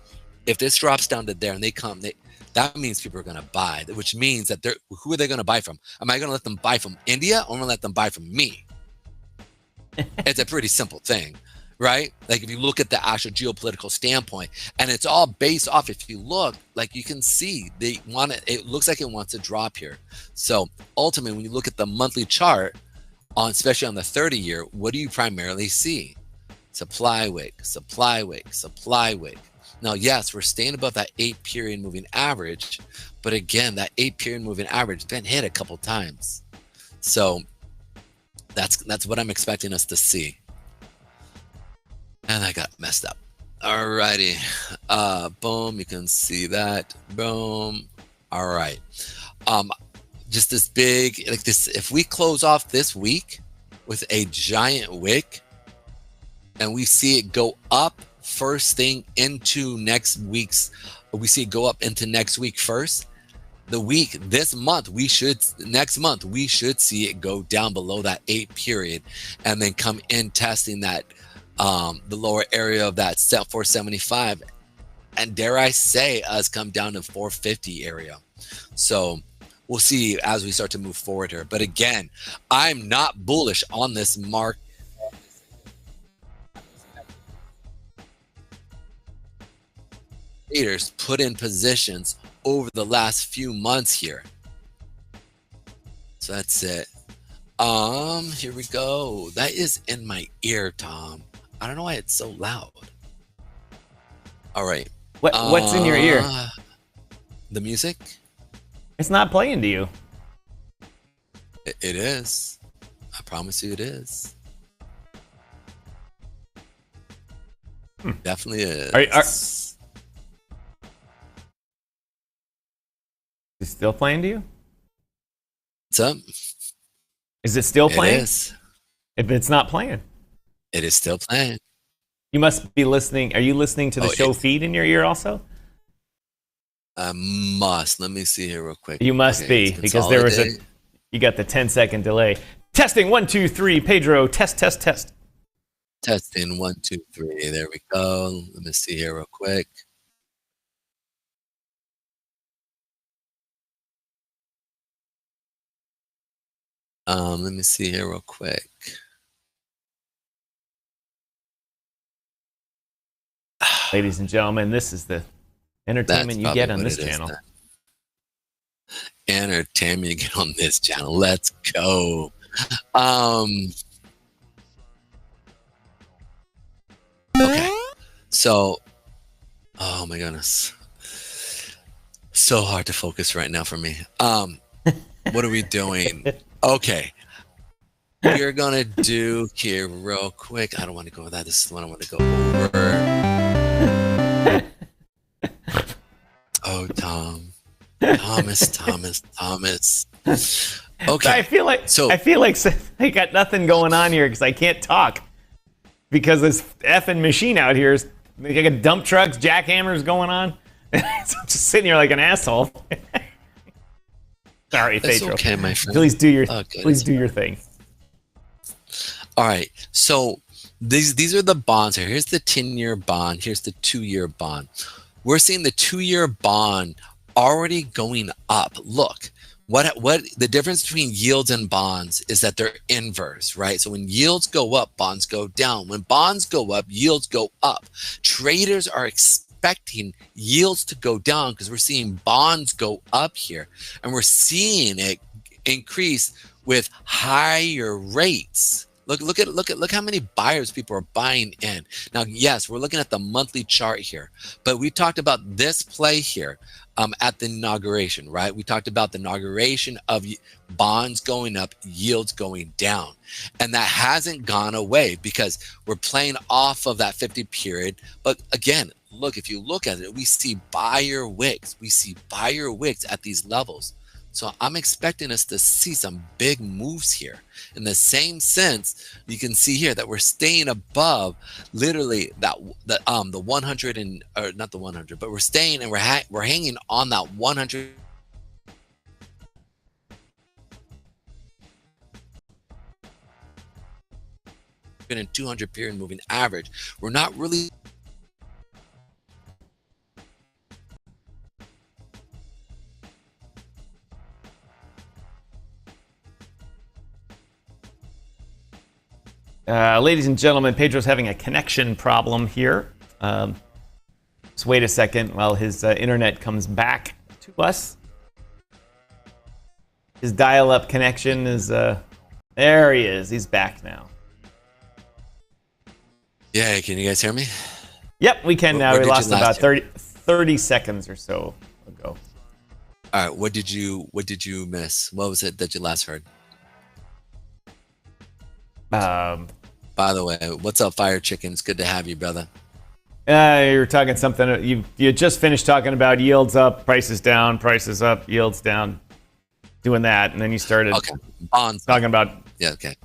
if this drops down to there and that means people are going to buy, which means that who are they going to buy from? Am I going to let them buy from India or am I going to let them buy from me? It's a pretty simple thing, right? Like if you look at the actual geopolitical standpoint, and it's all based off, if you look, like you can see it looks like it wants to drop here. So ultimately, when you look at the monthly chart, especially on the 30-year, what do you primarily see? Supply wick, supply wick, supply wick. Now, yes, we're staying above that 8-period moving average, but again, that 8-period moving average has been hit a couple times. So that's what I'm expecting us to see. And I got messed up. Alrighty. Boom. You can see that. Boom. All right. Just this big, like this. If we close off this week with a giant wick, and we see it go up first thing into next week's, we see it go up into next week first. Next month, we should see it go down below that 8 period, and then come in testing that the lower area of that 475, and dare I say us come down to 450 area. So we'll see as we start to move forward here. But again, I'm not bullish on this market. Traders put in positions over the last few months here. So that's it. Here we go. That is in my ear, Tom. I don't know why it's so loud. All right.
What's in your ear?
The music?
It's not playing to you.
It is. I promise you it is. Definitely is.
Is it still playing to you?
What's up?
Is it still playing?
It is.
If it's not playing,
it is still playing.
You must be listening. Are you listening to the show feed in your ear also?
I must. Let me see here real quick.
You must be, because there was you got the 10-second delay. Testing 1, 2, 3. Pedro, test.
Testing 1, 2, 3. There we go. Let me see here real quick. Let me see here real quick.
Ladies and gentlemen, this is the entertainment you get on this channel.
Entertainment you get on this channel. Let's go. Okay. So, oh my goodness. So hard to focus right now for me. What are we doing? Okay. We're going to do here real quick. I don't want to go with that. This is the one I want to go over. Oh, Thomas. Okay.
I feel like I got nothing going on here because I can't talk. Because this effing machine out here is like dump trucks, jackhammers going on. So I'm just sitting here like an asshole. Sorry, Pedro.
Okay, my friend.
Please do your thing.
All right. So these are the bonds here. Here's the 10-year bond. Here's the 2-year bond. We're seeing the 2-year bond already going up. Look, what the difference between yields and bonds is that they're inverse, right? So when yields go up, bonds go down. When bonds go up, yields go up. Traders are expecting yields to go down because we're seeing bonds go up here, and we're seeing it increase with higher rates. Look how many buyers people are buying in. Now, yes, we're looking at the monthly chart here, but we talked about this play here at the inauguration, right? We talked about the inauguration of bonds going up, yields going down. And that hasn't gone away because we're playing off of that 50 period. But again, look, if you look at it, we see buyer wicks. We see buyer wicks at these levels. So I'm expecting us to see some big moves here. In the same sense, you can see here that we're staying above literally the 100 and or not the 100, but we're staying and we're hanging on that 100 and 200 period moving average. We're not really
ladies and gentlemen, Pedro's having a connection problem here. Just wait a second while his internet comes back to us. His dial-up connection is, there he is. He's back now.
Yeah, can you guys hear me?
Yep, we can now. We lost about 30 seconds or so ago.
All right, what did you miss? What was it that you last heard? By the way, what's up, Fire Chicken? It's good to have you, brother.
You were talking something. You just finished talking about yields up, prices down, prices up, yields down. Doing that, and then you started
bonds
talking about.
Yeah. Okay.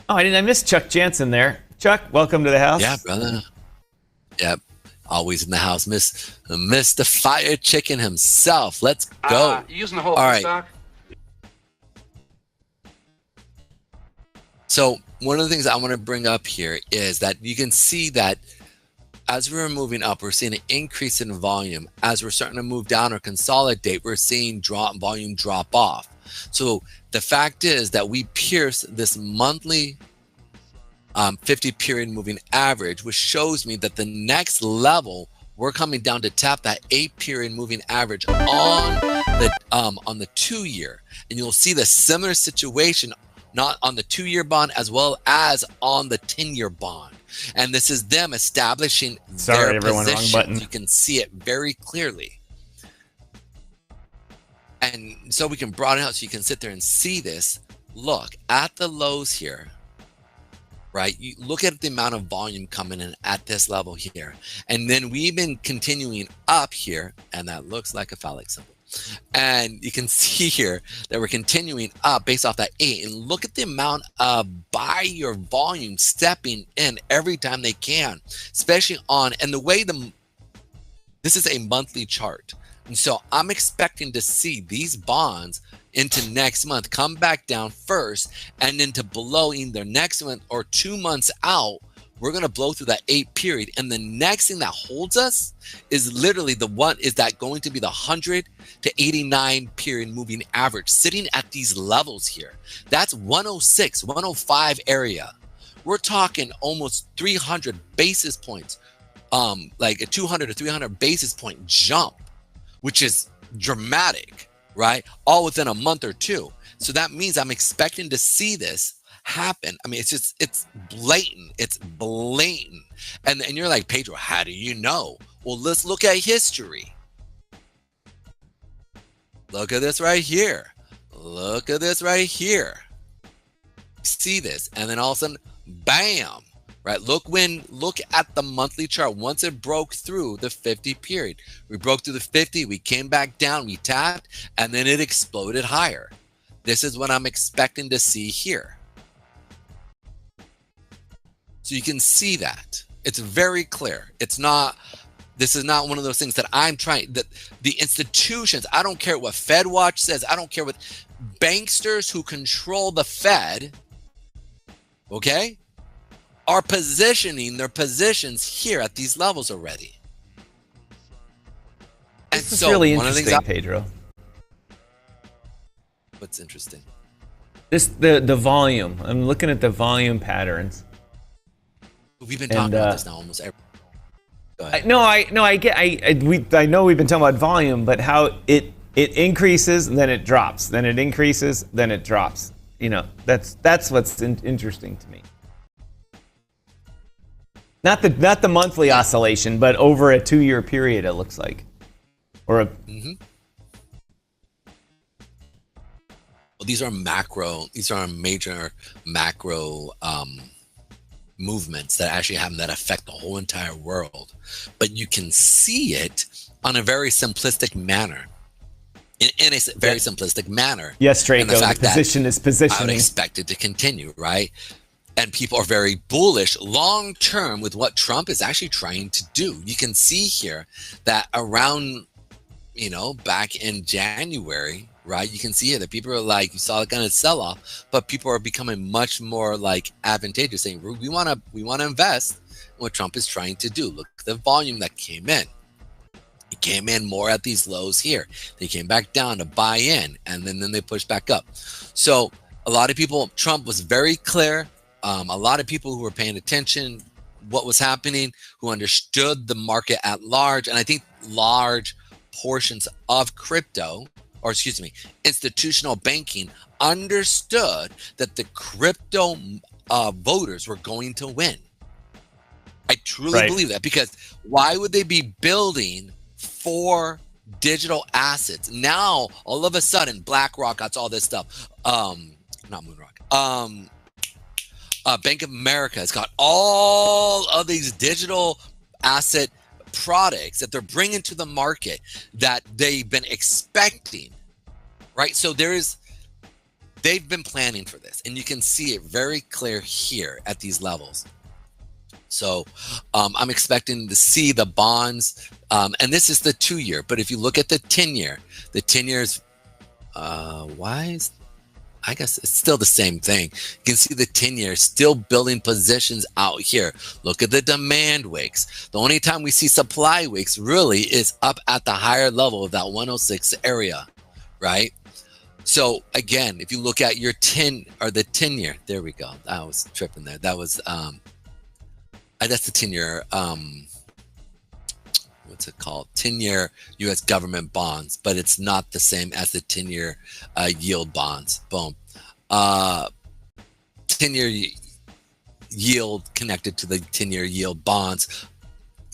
Oh, I missed Chuck Jansen there. Chuck, welcome to the house.
Yeah, brother. Yep. Always in the house. Mr. Fire Chicken himself. Let's go.
You using the whole
All right.
stock?
So one of the things I want to bring up here is that you can see that as we're moving up, we're seeing an increase in volume. As we're starting to move down or consolidate, we're seeing volume drop off. So the fact is that we pierce this monthly 50 period moving average, which shows me that the next level, we're coming down to tap that 8 period moving average on the 2 year. And you'll see the similar situation not on the 2 year bond as well as on the 10-year bond. And this is them establishing their position. You can see it very clearly. And so we can broaden out so you can sit there and see this. Look at the lows here, right? You look at the amount of volume coming in at this level here. And then we've been continuing up here, and that looks like a phallic symbol. And you can see here that we're continuing up based off that 8. And look at the amount of buyer volume stepping in every time they can, especially and the way this is a monthly chart. And so I'm expecting to see these bonds into next month come back down first, and then to below either next month or 2 months out, we're going to blow through that 8 period. And the next thing that holds us is literally going to be the 100 to 89 period moving average sitting at these levels here. That's 106, 105 area. We're talking almost 300 basis points, like a 200 to 300 basis point jump, which is dramatic, right? All within a month or two. So that means I'm expecting to see this happen. I mean, it's blatant. It's blatant. And you're like, Pedro, how do you know? Well, let's look at history. Look at this right here. Look at this right here. See this, and then all of a sudden, bam, right? Look at the monthly chart. Once it broke through the 50 period, we broke through the 50, we came back down, we tapped, and then it exploded higher. This is what I'm expecting to see here. So you can see that. It's very clear. This is not one of those things that I'm trying, that the institutions, I don't care what FedWatch says, I don't care what banksters who control the Fed, okay, are positioning their positions here at these levels already. And
this is really interesting, Pedro.
What's interesting?
The volume. I'm looking at the volume patterns.
We've been talking about this now almost every.
I know we've been talking about volume, but how it increases, then it drops, then it increases, then it drops. You know, that's what's interesting to me. Not the monthly oscillation, but over a 2-year period, it looks like, or a.
Mm-hmm. Well, these are macro. These are major macro movements that actually happen that affect the whole entire world, but you can see it on a very simplistic manner. In a very simplistic manner.
Yes, Draco, the position is positioning.
I would expect it to continue, right? And people are very bullish long term with what Trump is actually trying to do. You can see here that around, back in January, right? You can see here that people are like, you saw a kind of sell off, but people are becoming much more like advantageous, saying we want to invest in what Trump is trying to do. Look at the volume that came in. It came in more at these lows here. They came back down to buy in, and then they pushed back up. So a lot of people, Trump was very clear. A lot of people who were paying attention what was happening, who understood the market at large, and I think large portions of crypto, or excuse me, institutional banking understood that the crypto voters were going to win. I truly believe that, because why would they be building for digital assets? Now, all of a sudden, BlackRock got all this stuff. Not Moonrock. Bank of America has got all of these digital asset products that they're bringing to the market that they've been expecting, right? So they've been planning for this, and you can see it very clear here at these levels. So I'm expecting to see the bonds, and this is the 2-year, but if you look at the 10-year, the 10-year is, I guess it's still the same thing. You can see the 10-year still building positions out here. Look at the demand wicks. The only time we see supply wicks really is up at the higher level of that 106 area, right? So again, if you look at your 10-year, there we go. I was tripping there. That was, that's the 10-year, what's it called? 10-year U.S. government bonds, but it's not the same as the 10-year yield bonds. Boom. 10-year yield connected to the 10-year yield bonds,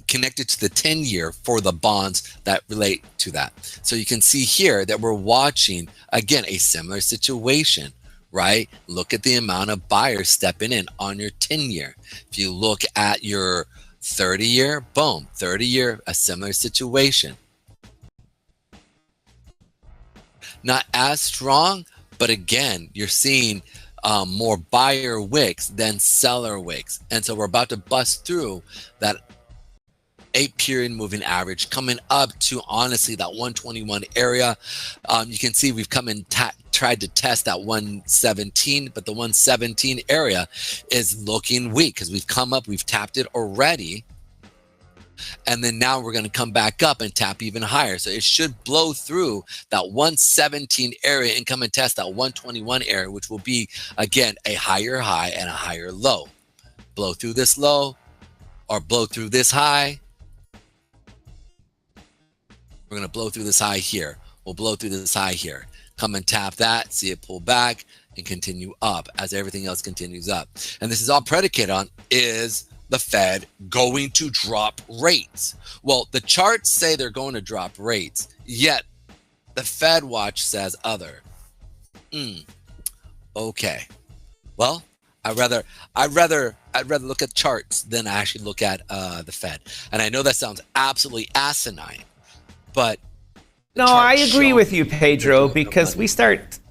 connected to the 10-year for the bonds that relate to that. So you can see here that we're watching, again, a similar situation, right? Look at the amount of buyers stepping in on your 10-year. If you look at your 30-year, boom, 30-year, a similar situation. Not as strong, but again, you're seeing more buyer wicks than seller wicks. And so we're about to bust through that 8-period moving average, coming up to, honestly, that 121 area. You can see we've come and tried to test that 117, but the 117 area is looking weak because we've come up, we've tapped it already. And then now we're going to come back up and tap even higher. So it should blow through that 117 area and come and test that 121 area, which will be, again, a higher high and a higher low. Blow through this low or blow through this high. We're going to blow through this high here. We'll blow through this high here. Come and tap that, see it pull back, and continue up as everything else continues up. And this is all predicated on, is the Fed going to drop rates? Well, the charts say they're going to drop rates, yet the Fed watch says other. Okay. Well, I'd rather look at charts than actually look at the Fed. And I know that sounds absolutely asinine, but
no, I agree with you, Pedro, because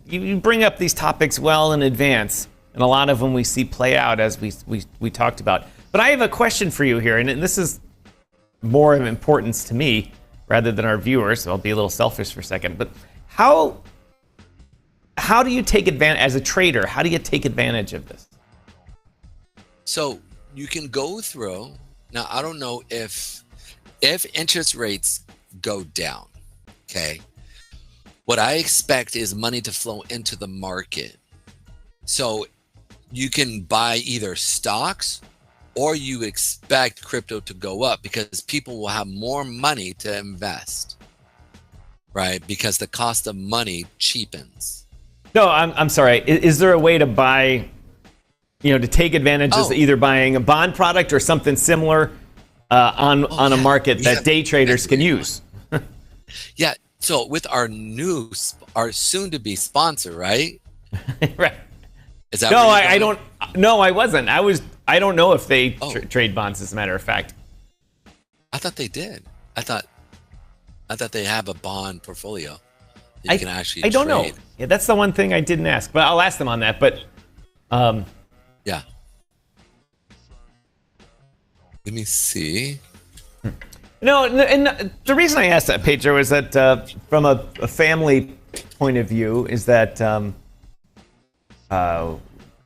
you bring up these topics well in advance, and a lot of them we see play out as we talked about. But I have a question for you here, and this is more of importance to me rather than our viewers, so I'll be a little selfish for a second. But how do you take advantage, as a trader, how do you take advantage of this?
So you can go through, now I don't know if interest rates go down, okay, what I expect is money to flow into the market. So you can buy either stocks or you expect crypto to go up because people will have more money to invest, right? Because the cost of money cheapens.
No, I'm sorry. Is there a way to buy, to take advantage of either buying a bond product or something similar on a market that day traders can use?
Yeah. So with our soon-to-be sponsor, right?
Right.
Is that
no, I don't. No, I wasn't. I don't know if they trade bonds. As a matter of fact,
I thought they did. I thought they have a bond portfolio that you can actually.
I don't know. Yeah, that's the one thing I didn't ask, but I'll ask them on that. But
yeah. Let me see.
No, and the reason I asked that, Pedro, is that from a family point of view, is that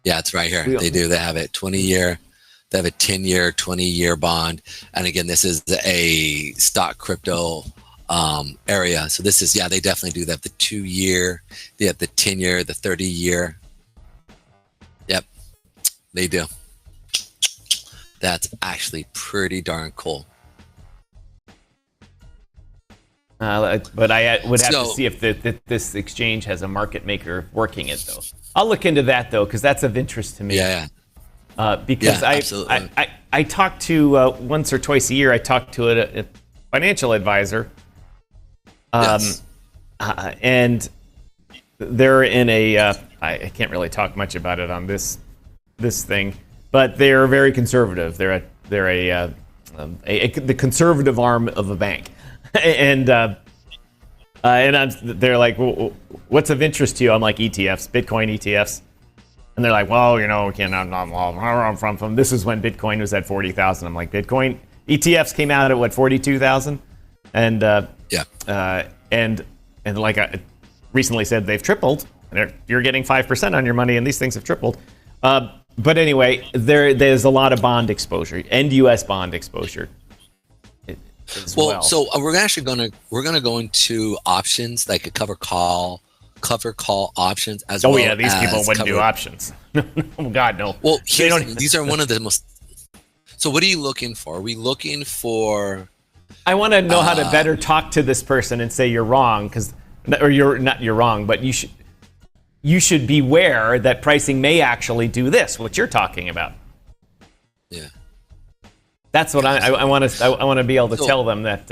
yeah, it's right here. They do. They have a 20-year. They have a 10-year, 20-year bond. And again, this is a stock crypto area. So this is, yeah, they definitely do. They have the 2-year. They have the 10-year, the 30-year. Yep, they do. That's actually pretty darn cool.
But I would have to see if this exchange has a market maker working it, though. I'll look into that, though, because that's of interest to me.
Yeah.
Because I talk to, once or twice a year, I talk to a financial advisor.
Yes.
And they're in a, I can't really talk much about it on this thing, but they're very conservative. They're the conservative arm of a bank, and they're like, well, what's of interest to you? I'm like, ETFs, Bitcoin ETFs. And they're like, well, we can't, from this is when Bitcoin was at 40,000. I'm like, Bitcoin ETFs came out at what, 42,000? And and like I recently said, they've tripled. You're getting 5% on your money, and these things have tripled. But anyway, there's a lot of bond exposure, and U.S. bond exposure.
So we're actually gonna go into options, like a cover call options as well.
Oh yeah, these people wouldn't do options. Oh God, no.
Well, these are one of the most. So what are you looking for? Are we looking for?
I want to know how to better talk to this person and say you're wrong, you're wrong, but you should beware that pricing may actually do this, what you're talking about.
Yeah.
That's what I want to be able to tell them that.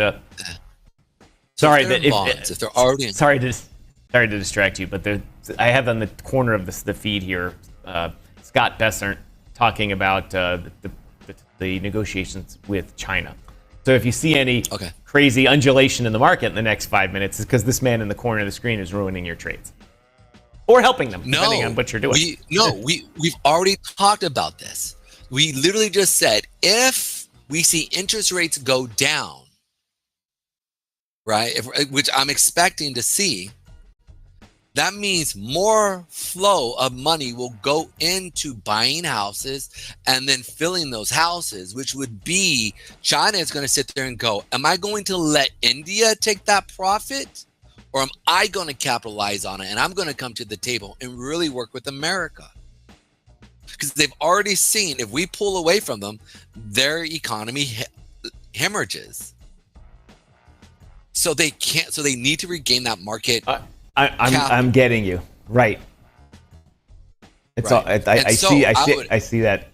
Sorry that
if they're already in,
sorry to distract you, but I have on the corner of the feed here Scott Bessert talking about the negotiations with China. So if you see any crazy undulation in the market in the next 5 minutes, it's because this man in the corner of the screen is ruining your trades. Or helping them, depending on what you're doing.
We've already talked about this. We literally just said, if we see interest rates go down, right, which I'm expecting to see, that means more flow of money will go into buying houses and then filling those houses, which would be China is going to sit there and go, am I going to let India take that profit? Or am I going to capitalize on it, and I'm going to come to the table and really work with America? Because they've already seen, if we pull away from them, their economy hemorrhages. So they can't. So they need to regain that market.
I'm getting you right. It's right. I see that.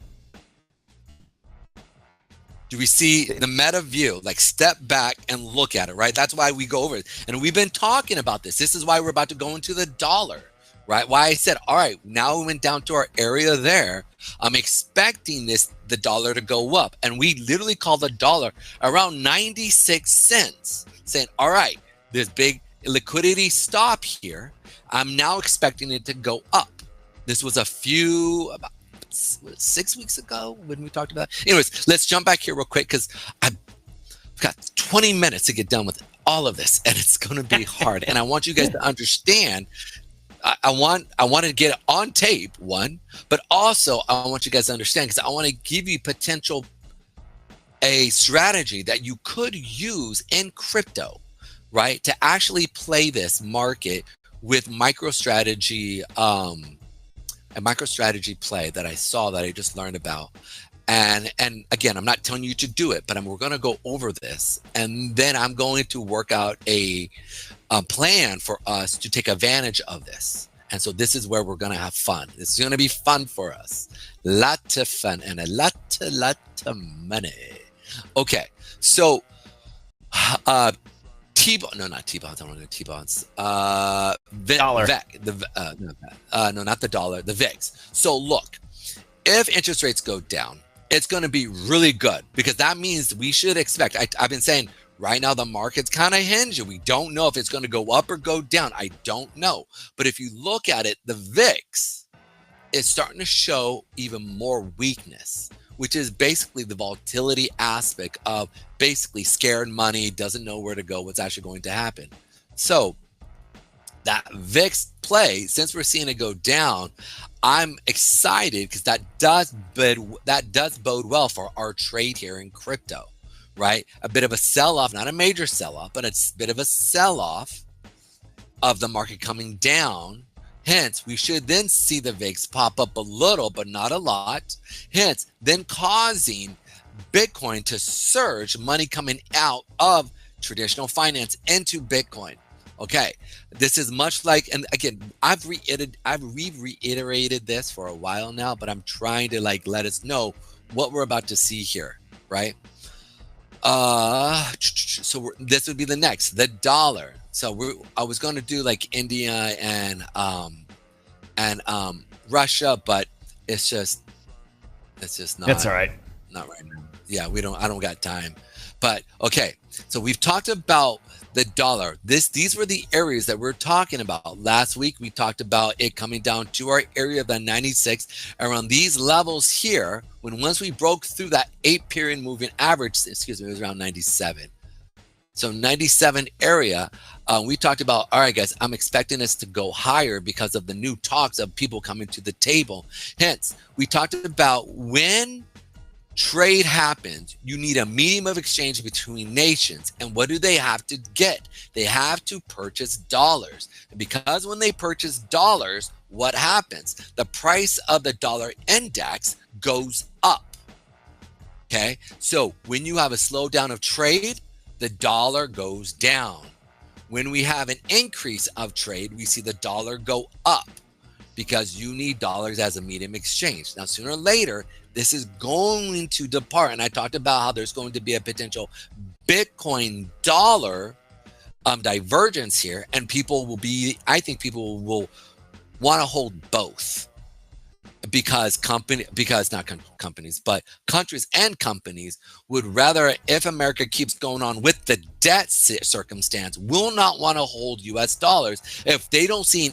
Do we see the meta view? Like, step back and look at it, right? That's why we go over it. And we've been talking about this. This is why we're about to go into the dollar, right? Why I said, all right, now we went down to our area there. I'm expecting the dollar to go up. And we literally call the dollar around 96 cents, saying, all right, this big liquidity stop here. I'm now expecting it to go up. This was about 6 weeks ago when we talked about it. Anyways, let's jump back here real quick because I've got 20 minutes to get done with all of this, and it's going to be hard. And I want you guys to understand. I want to get it on tape, one, but also I want you guys to understand, because I want to give you a strategy that you could use in crypto, right, to actually play this market with MicroStrategy. A MicroStrategy play that I saw, that I just learned about. And again, I'm not telling you to do it, but we're going to go over this. And then I'm going to work out a plan for us to take advantage of this. And so this is where we're going to have fun. This is going to be fun for us. Lot of fun and a lot of money. Okay. So, T-bond, no, not T-bonds. I don't want to do T-bonds.
Dollar.
No, not the dollar. The VIX. So look, if interest rates go down, it's going to be really good, because that means we should expect. I've been saying right now the market's kind of hinged. We don't know if it's going to go up or go down. I don't know. But if you look at it, the VIX is starting to show even more weakness, which is basically the volatility aspect of basically scared money, doesn't know where to go, what's actually going to happen. So that VIX play, since we're seeing it go down, I'm excited because that does bode well for our trade here in crypto, right? A bit of a sell-off, not a major sell-off, but it's a bit of a sell-off of the market coming down. Hence, we should then see the VIX pop up a little, but not a lot. Hence, then causing Bitcoin to surge, money coming out of traditional finance into Bitcoin. Okay, this is much like, and again, we've reiterated this for a while now, but I'm trying to let us know what we're about to see here, right? So this would be the next, the dollar. So I was going to do like India and Russia, but it's just It's just not.
That's all right.
Not right now. Yeah, I don't got time. But okay, so we've talked about the dollar. These were the areas that we're talking about. Last week we talked about it coming down to our area of the 96 around these levels here. Once we broke through that 8-period moving average, it was around 97. So 97 area, we talked about, all right, guys, I'm expecting us to go higher because of the new talks of people coming to the table. Hence, we talked about when trade happens, you need a medium of exchange between nations. And what do they have to get? They have to purchase dollars. And because when they purchase dollars, what happens? The price of the dollar index goes up. Okay, so when you have a slowdown of trade, the dollar goes down. When we have an increase of trade, we see the dollar go up because you need dollars as a medium exchange. Now, sooner or later, this is going to depart. And I talked about how there's going to be a potential Bitcoin dollar divergence here. And I think people will want to hold both. Because countries and companies would rather, if America keeps going on with the debt circumstance, will not want to hold US dollars if they don't see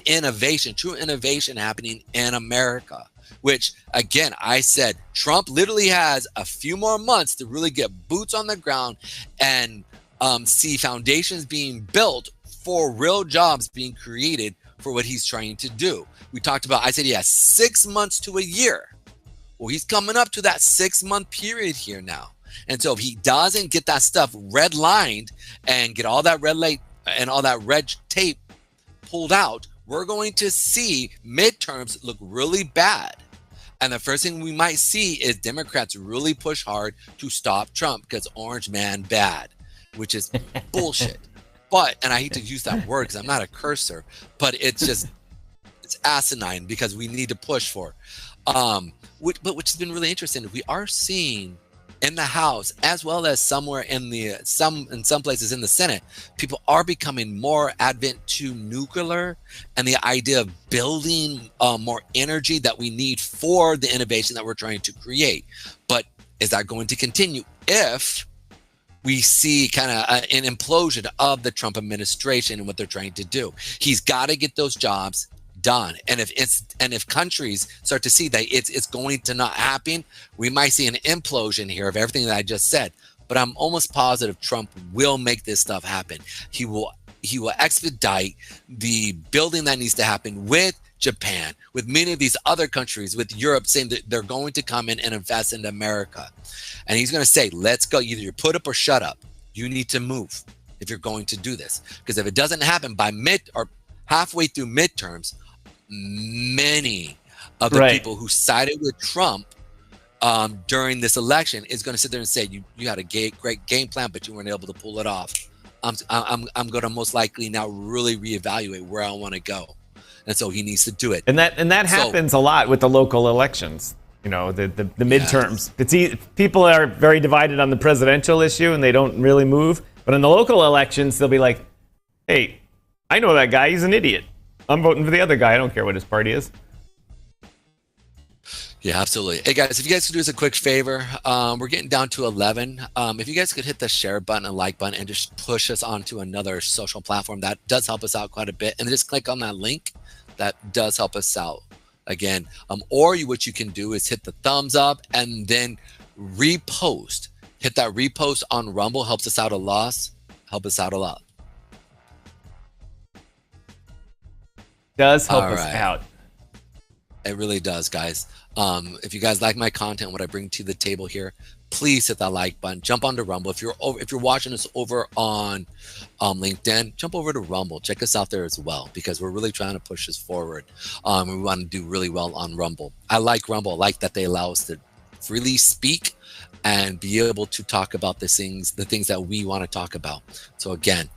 true innovation happening in America. Which, again, I said Trump literally has a few more months to really get boots on the ground and see foundations being built for real jobs being created for what he's trying to do. We talked about, I said, 6 months to a year. Well, he's coming up to that 6-month period here now. And so if he doesn't get that stuff redlined and get all that red light and all that red tape pulled out, we're going to see midterms look really bad. And the first thing we might see is Democrats really push hard to stop Trump because orange man bad, which is bullshit. But, and I hate to use that word because I'm not a cursor, but it's asinine because we need to push for. Which has been really interesting. We are seeing in the House as well as somewhere in some places in the Senate, people are becoming more advent to nuclear and the idea of building more energy that we need for the innovation that we're trying to create. But is that going to continue if we see kind of an implosion of the Trump administration and what they're trying to do? He's got to get those jobs done. And if countries start to see that it's going to not happen, we might see an implosion here of everything that I just said. But I'm almost positive Trump will make this stuff happen. He will expedite the building that needs to happen with Japan, with many of these other countries, with Europe saying that they're going to come in and invest in America. And he's going to say, let's go, either you put up or shut up. You need to move if you're going to do this. Because if it doesn't happen by halfway through midterms, many of the people who sided with Trump during this election is going to sit there and say, you had a great game plan, but you weren't able to pull it off. I'm going to most likely now really reevaluate where I want to go. And so he needs to do it. And that
happens a lot with the local elections. You know, the midterms. People are very divided on the presidential issue and they don't really move. But in the local elections, they'll be like, hey, I know that guy. He's an idiot. I'm voting for the other guy. I don't care what his party is.
Yeah, absolutely. Hey, guys, if you guys could do us a quick favor, we're getting down to 11. If you guys could hit the share button and like button and just push us onto another social platform, that does help us out quite a bit. And just click on that link. That does help us out. Again, what you can do is hit the thumbs up and then repost. Hit that repost on Rumble. Helps us out a lot. Help us out a lot.
Does help us out.
It really does, guys. If you guys like my content, what I bring to the table here, please hit that like button. Jump onto Rumble. If you're watching us over on LinkedIn, jump over to Rumble. Check us out there as well because we're really trying to push this forward. We want to do really well on Rumble. I like Rumble. I like that they allow us to freely speak and be able to talk about the things that we want to talk about. So again,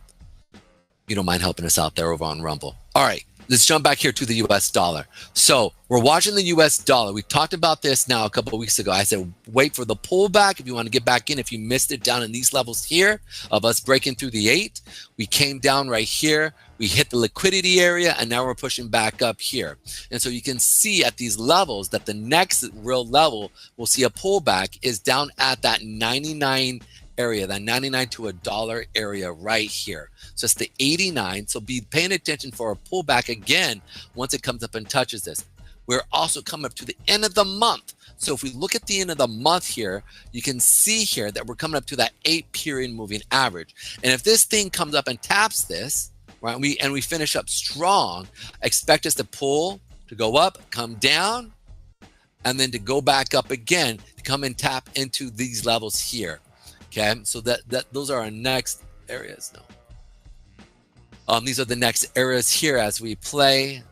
you don't mind helping us out there over on Rumble. All right. let's jump back here to the US dollar. So we're watching the US dollar. We talked about this now a couple of weeks ago. I said, wait for the pullback if you want to get back in. If you missed it down in these levels here of us breaking through the 8, we came down right here. We hit the liquidity area, and now we're pushing back up here. And so you can see at these levels that the next real level we'll see a pullback is down at that 99 area, that 99 to $1 area right here. So it's the 89. So be paying attention for a pullback again once it comes up and touches this. We're also coming up to the end of the month. So if we look at the end of the month here, you can see here that we're coming up to that 8-period moving average. And if this thing comes up and taps this, right, we finish up strong, expect us to pull, to go up, come down, and then to go back up again, to come and tap into these levels here. Okay, so that those are our next areas. No, these are the next areas here as we play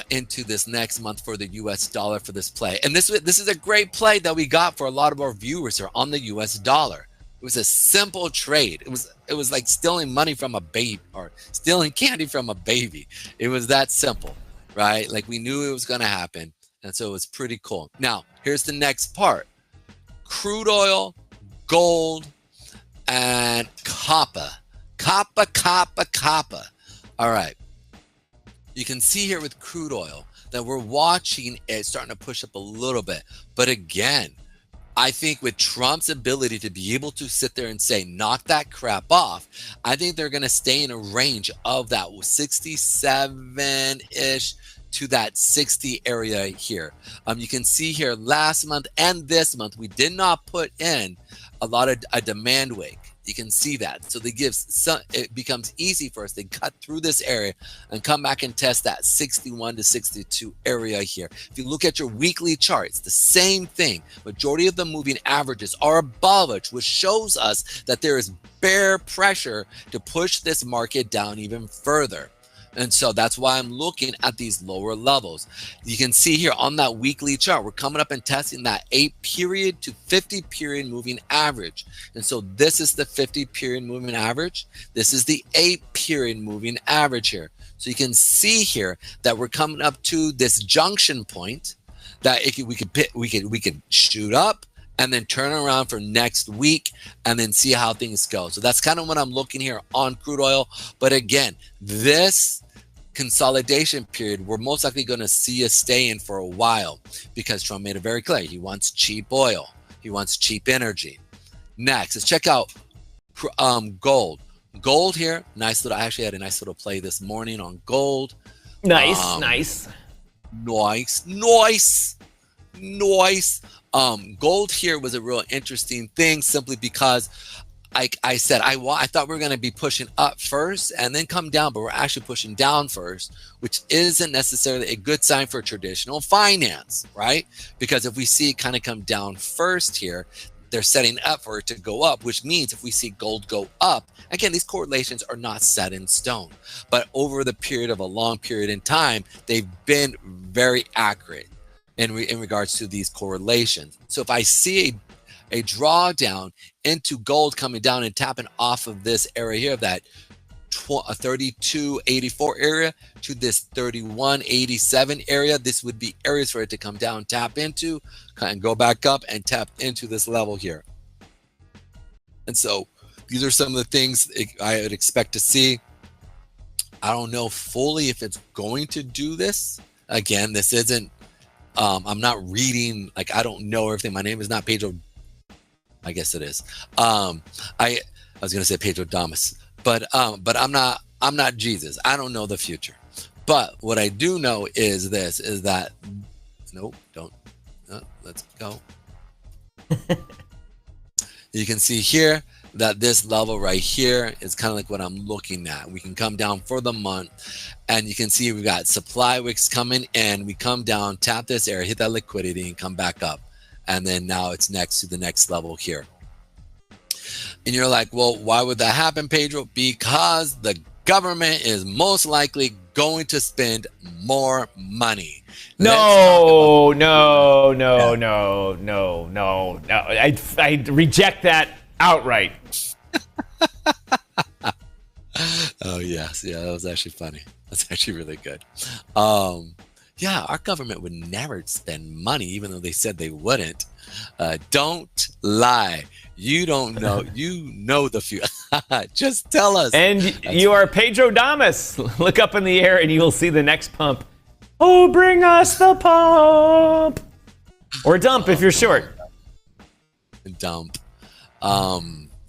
into this next month for the U.S. dollar for this play. And this is a great play that we got for a lot of our viewers here on the U.S. dollar. It was a simple trade. It was like stealing money from a baby or stealing candy from a baby. It was that simple, right? Like we knew it was going to happen, and so it was pretty cool. Now here's the next part: crude oil, gold, and copper. All right. You can see here with crude oil that we're watching it starting to push up a little bit. But again, I think with Trump's ability to be able to sit there and say, knock that crap off, I think they're going to stay in a range of that 67-ish to that 60 area here. You can see here last month and this month, we did not put in a lot of a demand wake. You can see that. So it becomes easy for us to cut through this area and come back and test that 61 to 62 area here. If you look at your weekly charts, the same thing. Majority of the moving averages are above it, which shows us that there is bear pressure to push this market down even further. And so that's why I'm looking at these lower levels. You can see here on that weekly chart, we're coming up and testing that 8-period to 50-period moving average. And so this is the 50-period moving average. This is the 8-period moving average here. So you can see here that we're coming up to this junction point that we could shoot up and then turn around for next week and then see how things go. So that's kind of what I'm looking here on crude oil. But again, this consolidation period, we're most likely going to see us stay in for a while because Trump made it very clear. He wants cheap oil. He wants cheap energy. Next, let's check out gold. Gold here, nice little, I actually had a nice little play this morning on gold.
Nice.
Gold here was a real interesting thing simply because I said I thought we were going to be pushing up first and then come down, but we're actually pushing down first, which isn't necessarily a good sign for traditional finance, right? Because if we see it kind of come down first here, they're setting up for it to go up, which means if we see gold go up, again, these correlations are not set in stone, but over the period of a long period in time, they've been very accurate in regards to these correlations. So if I see a drawdown into gold coming down and tapping off of this area here of that 32.84 area to this 31.87 area, this would be areas for it to come down, tap into, and go back up and tap into this level here. And so these are some of the things I would expect to see. I don't know fully if it's going to do this. Again, this isn't, I'm not reading, like I don't know everything. My name is not Pedro. I guess it is. I was gonna say Pedro Damas, but I'm not Jesus. I don't know the future. But what I do know is this: is that nope, don't. Let's go. You can see here that this level right here is kind of like what I'm looking at. We can come down for the month, and you can see we've got supply wicks coming in. We come down, tap this area, hit that liquidity, and come back up. And then now it's next to the next level here. And you're like, well, why would that happen, Pedro? Because the government is most likely going to spend more money.
No. I reject that outright.
Oh yes, yeah, that was actually funny. That's actually really good. Yeah, our government would never spend money, even though they said they wouldn't. Don't lie. You don't know. You know the future. Just tell us.
And you are Pedro Damas. Look up in the air and you will see the next pump. Oh, bring us the pump. Or dump if you're short.
Dump. All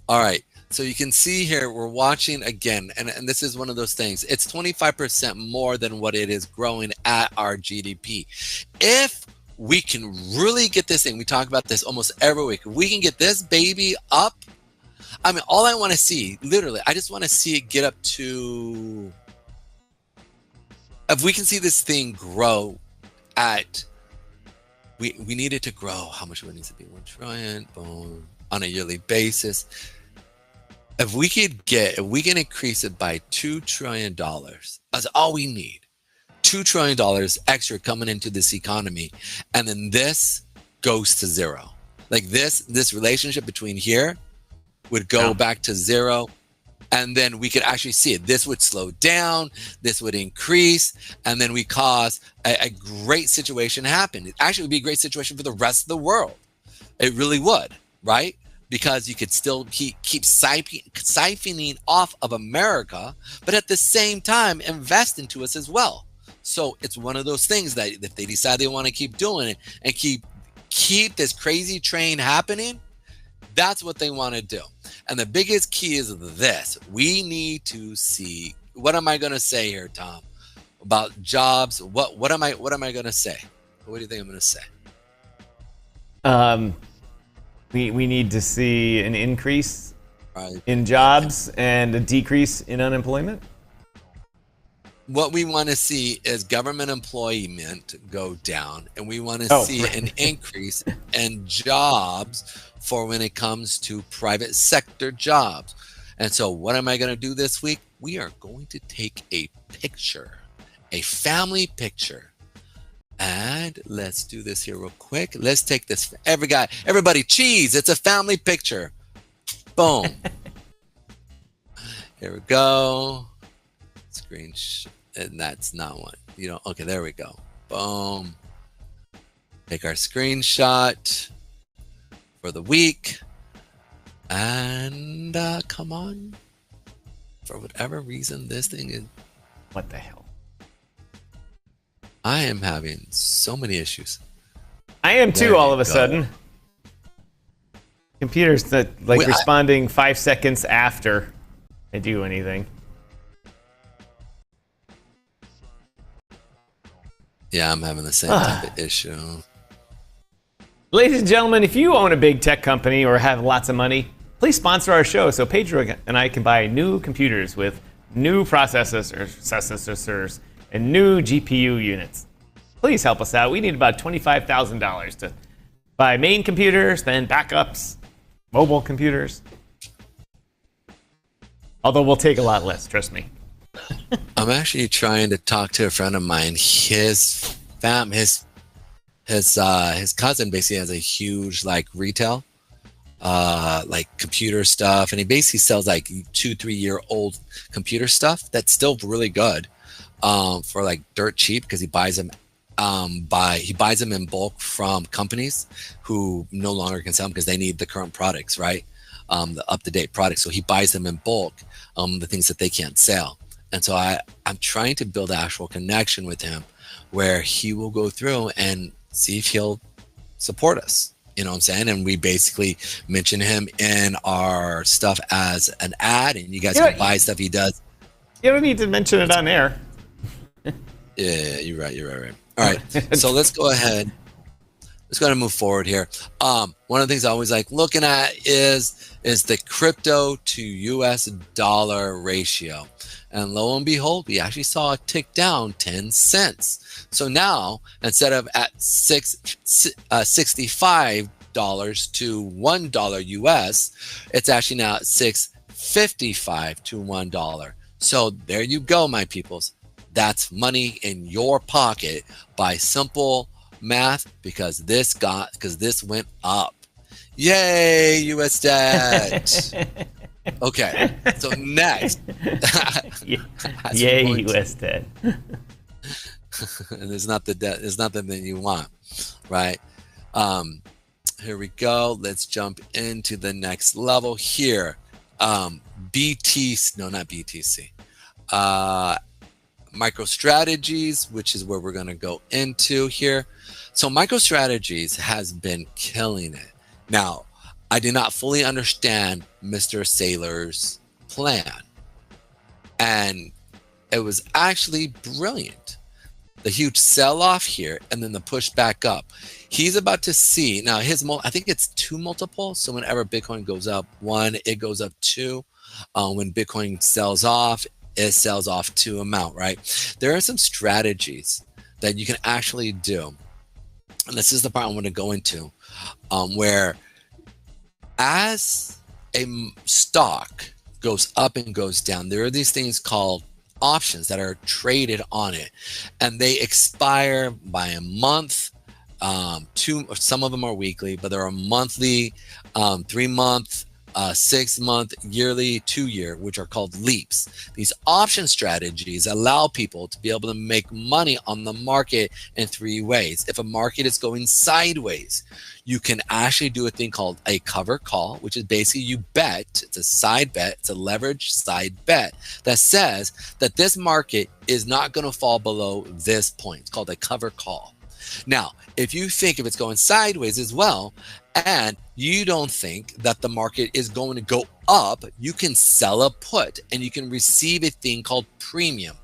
right. So you can see here, we're watching again, and this is one of those things. It's 25% more than what it is growing at our GDP. If we can really get this thing, we talk about this almost every week, if we can get this baby up, I mean, all I want to see, literally, I just want to see it get up to, if we can see this thing grow at, we need it to grow, how much would it need to be? 1 trillion, boom, on a yearly basis. If we can increase it by $2 trillion, that's all we need. $2 trillion extra coming into this economy. And then this goes to zero. Like this relationship between here would go back to zero. And then we could actually see it. This would slow down. This would increase. And then we cause a great situation happen. It actually would be a great situation for the rest of the world. It really would, right? Because you could still keep siphoning off of America, but at the same time invest into us as well. So it's one of those things that if they decide they want to keep doing it and keep this crazy train happening, that's what they want to do. And the biggest key is this: we need to see. What am I going to say here, Tom, about jobs? What am I going to say? What do you think I'm going to say?
We need to see an increase in jobs and a decrease in unemployment.
What we want to see is government employment go down, and we want to see an increase in jobs for when it comes to private sector jobs. And so what am I going to do this week? We are going to take a picture, a family picture. And let's do this here real quick. Let's take this. Everybody, cheese. It's a family picture. Boom. Here we go. Screenshot. And that's not one. Okay, there we go. Boom. Take our screenshot for the week. And come on. For whatever reason, this thing is.
What the hell?
I am having so many issues.
I am too, all of a sudden. Computers that responding 5 seconds after I do anything.
Yeah, I'm having the same type of issue.
Ladies and gentlemen, if you own a big tech company or have lots of money, please sponsor our show so Pedro and I can buy new computers with new processors and new GPU units. Please help us out. We need about $25,000 to buy main computers, then backups, mobile computers. Although we'll take a lot less, trust me.
I'm actually trying to talk to a friend of mine. His cousin basically has a huge retail, computer stuff, and he basically sells 2-3 year old computer stuff that's still really good. For dirt cheap, because he buys them in bulk from companies who no longer can sell them because they need the current products, right? The up-to-date products. So he buys them in bulk, the things that they can't sell. And so I'm trying to build an actual connection with him where he will go through and see if he'll support us. You know what I'm saying? And we basically mention him in our stuff as an ad, and you guys can buy stuff he does.
You don't need to mention it on air.
Yeah, you're right. All right, so let's go ahead. Let's go ahead and move forward here. One of the things I always like looking at is the crypto to US dollar ratio. And lo and behold, we actually saw a tick down 10 cents. So now, instead of at $65 to $1 US, it's actually now at $6.55 to $1. So there you go, my peoples. That's money in your pocket by simple math, because this went up. Yay, US debt. Okay, so next.
Yay, US debt.
And it's not the debt. It's not the thing you want, right? Here we go. Let's jump into the next level here. BTC, no, not BTC. MicroStrategies, which is where we're going to go into here. So MicroStrategies has been killing it. Now, I did not fully understand Mr. Saylor's plan, and it was actually brilliant. The huge sell-off here, and then the push back up. He's about to see now his I think it's 2 multiples. So whenever Bitcoin goes up 1, it goes up 2. When Bitcoin sells off, it sells off 2 amount, right? There are some strategies that you can actually do, and this is the part I want to go into, where as a stock goes up and goes down, there are these things called options that are traded on it, and they expire by a month. Some of them are weekly, but there are monthly, 3-month, 6-month, yearly, 2-year, which are called leaps. These option strategies allow people to be able to make money on the market in 3 ways. If a market is going sideways, you can actually do a thing called a cover call, which is basically you bet, it's a side bet, it's a leveraged side bet that says that this market is not going to fall below this point. It's called a cover call. Now, if you think if it's going sideways as well, and you don't think that the market is going to go up, you can sell a put and you can receive a thing called premium.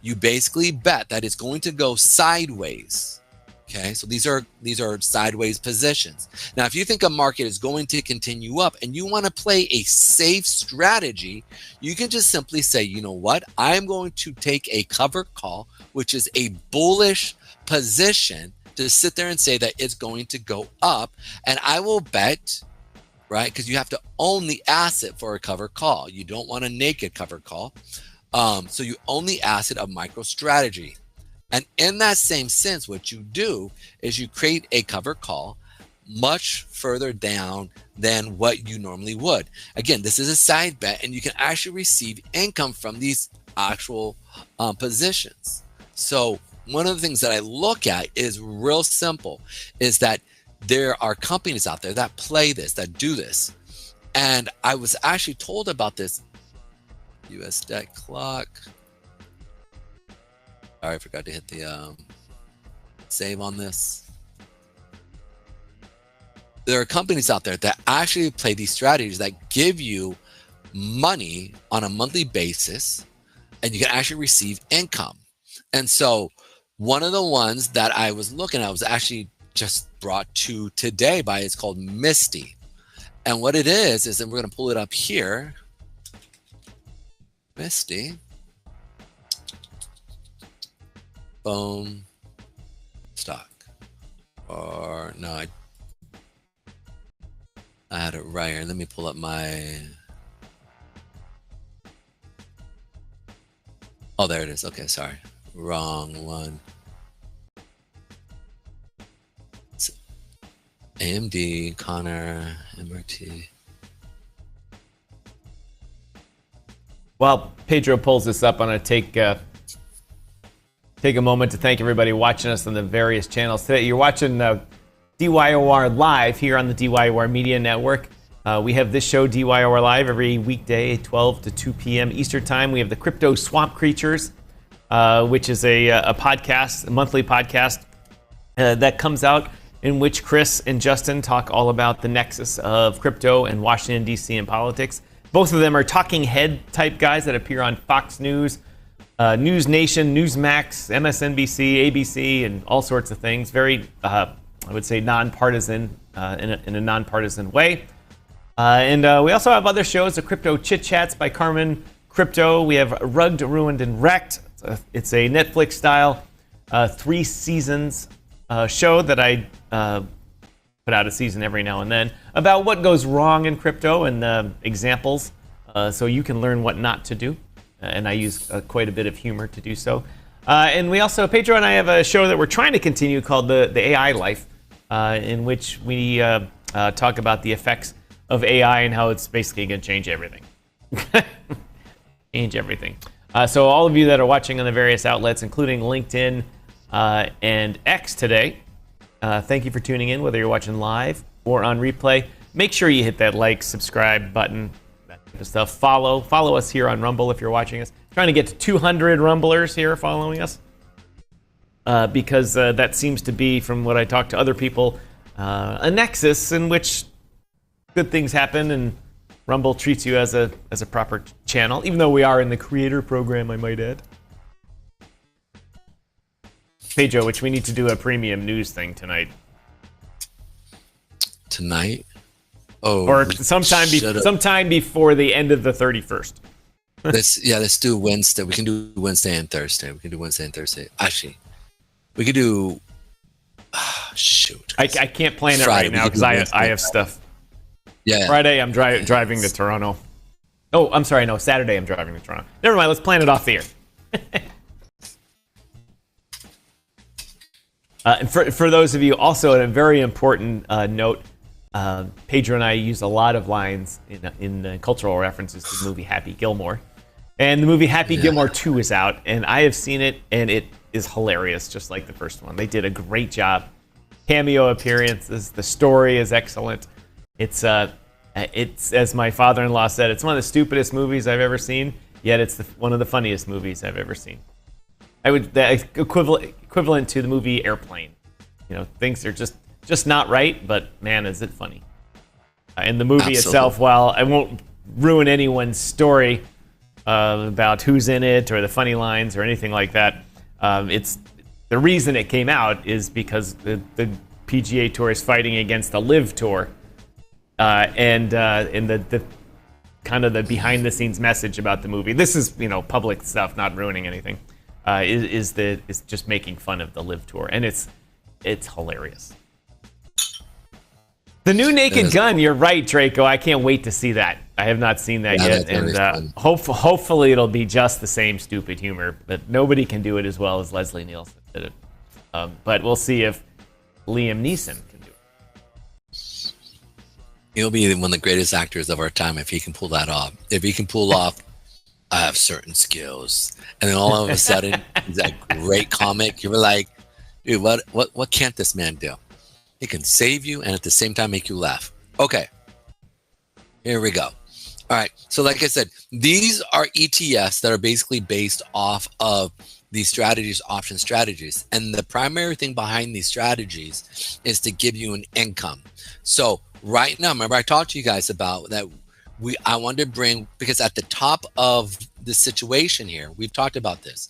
You basically bet that it's going to go sideways. Okay, so these are sideways positions. Now, if you think a market is going to continue up and you want to play a safe strategy, you can just simply say, you know what, I'm going to take a cover call, which is a bullish position, to sit there and say that it's going to go up, and I will bet, right? Because you have to own the asset for a cover call. You don't want a naked cover call. So you own the asset of MicroStrategy. And in that same sense, what you do is you create a cover call much further down than what you normally would. Again, this is a side bet, and you can actually receive income from these actual positions. So one of the things that I look at is real simple, is that there are companies out there that play this, that do this. And I was actually told about this US debt clock. Sorry, I forgot to hit the save on this. There are companies out there that actually play these strategies that give you money on a monthly basis, and you can actually receive income. And so one of the ones that I was looking at was actually just brought to today by, it's called Misty. And what it is that we're going to pull it up here. Misty. Boom. Stock. Or no, I had it right here. Let me pull up my. Oh, there it is. Okay, sorry. Wrong one. It's AMD, Connor, MRT.
While Pedro pulls this up, I'm going to take a moment to thank everybody watching us on the various channels today. You're watching DYOR Live here on the DYOR Media Network. We have this show, DYOR Live, every weekday, 12 to 2 p.m. Eastern Time. We have the Crypto Swamp Creatures, which is a podcast, a monthly podcast that comes out, in which Chris and Justin talk all about the nexus of crypto and Washington, D.C. and politics. Both of them are talking head type guys that appear on Fox News, News Nation, Newsmax, MSNBC, ABC, and all sorts of things. Very, I would say, nonpartisan in a nonpartisan way. And we also have other shows, the Crypto Chit Chats by Carmen Crypto. We have Rugged, Ruined, and Wrecked. It's a Netflix-style 3 seasons show that I put out a season every now and then about what goes wrong in crypto and examples, so you can learn what not to do. And I use quite a bit of humor to do so. And we also, Pedro and I have a show that we're trying to continue called the AI Life, in which we talk about the effects of AI and how it's basically going to change everything. Change everything. So all of you that are watching on the various outlets, including LinkedIn and X today, thank you for tuning in, whether you're watching live or on replay. Make sure you hit that like, subscribe button, that type of stuff. Follow us here on Rumble if you're watching us. Trying to get to 200 Rumblers here following us. Because that seems to be, from what I talk to other people, a nexus in which good things happen, and Rumble treats you as a proper channel, even though we are in the creator program, I might add. Pedro, which we need to do a premium news thing tonight.
Tonight? Oh,
or sometime before the end of the 31st.
Let's do Wednesday. We can do Wednesday and Thursday. Actually, we could do. Shoot.
I can't plan it right now because I have stuff.
Yeah.
Friday I'm driving to Toronto. Oh, I'm sorry. No, Saturday I'm driving to Toronto. Never mind. Let's plan it off the air. And for those of you, also a very important note. Pedro and I use a lot of lines in cultural references to the movie Happy Gilmore. And the movie Happy Gilmore 2 is out, and I have seen it, and it is hilarious, just like the first one. They did a great job. Cameo appearances, the story is excellent. It's as my father-in-law said, it's one of the stupidest movies I've ever seen, yet it's one of the funniest movies I've ever seen. The equivalent to the movie Airplane. You know, things are just not right, but man, is it funny. And the movie itself, while I won't ruin anyone's story about who's in it or the funny lines or anything like that, it's the reason it came out is because the PGA Tour is fighting against the Live Tour, and the kind of the behind-the-scenes message about the movie. This is public stuff, not ruining anything. Is just making fun of the Live Tour, and it's hilarious. The new Naked Gun, you're right, Draco. I can't wait to see that. I have not seen that yet, and hopefully it'll be just the same stupid humor. But nobody can do it as well as Leslie Nielsen did it. But we'll see if Liam Neeson can do it.
He'll be one of the greatest actors of our time if he can pull that off. If he can pull off, I have certain skills, and then all of a sudden he's that great comic. You were like, dude, what can't this man do? He can save you and at the same time make you laugh. Okay, here we go. All right, so like I said, these are ETFs that are basically based off of these strategies, option strategies. And the primary thing behind these strategies is to give you an income. So right now, remember I talked to you guys about that. I wanted to bring, because at the top of the situation here, we've talked about this.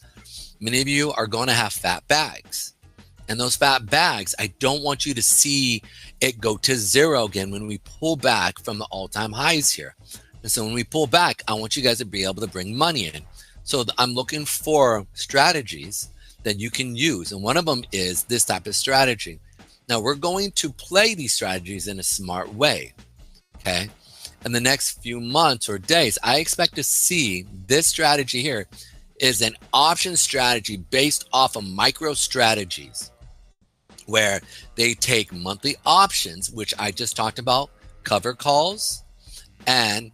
Many of you are going to have fat bags. And those fat bags, I don't want you to see it go to zero again when we pull back from the all-time highs here. And so when we pull back, I want you guys to be able to bring money in. So I'm looking for strategies that you can use. And one of them is this type of strategy. Now we're going to play these strategies in a smart way, okay? In the next few months or days, I expect to see this strategy here is an option strategy based off of micro strategies, where they take monthly options, which I just talked about, cover calls and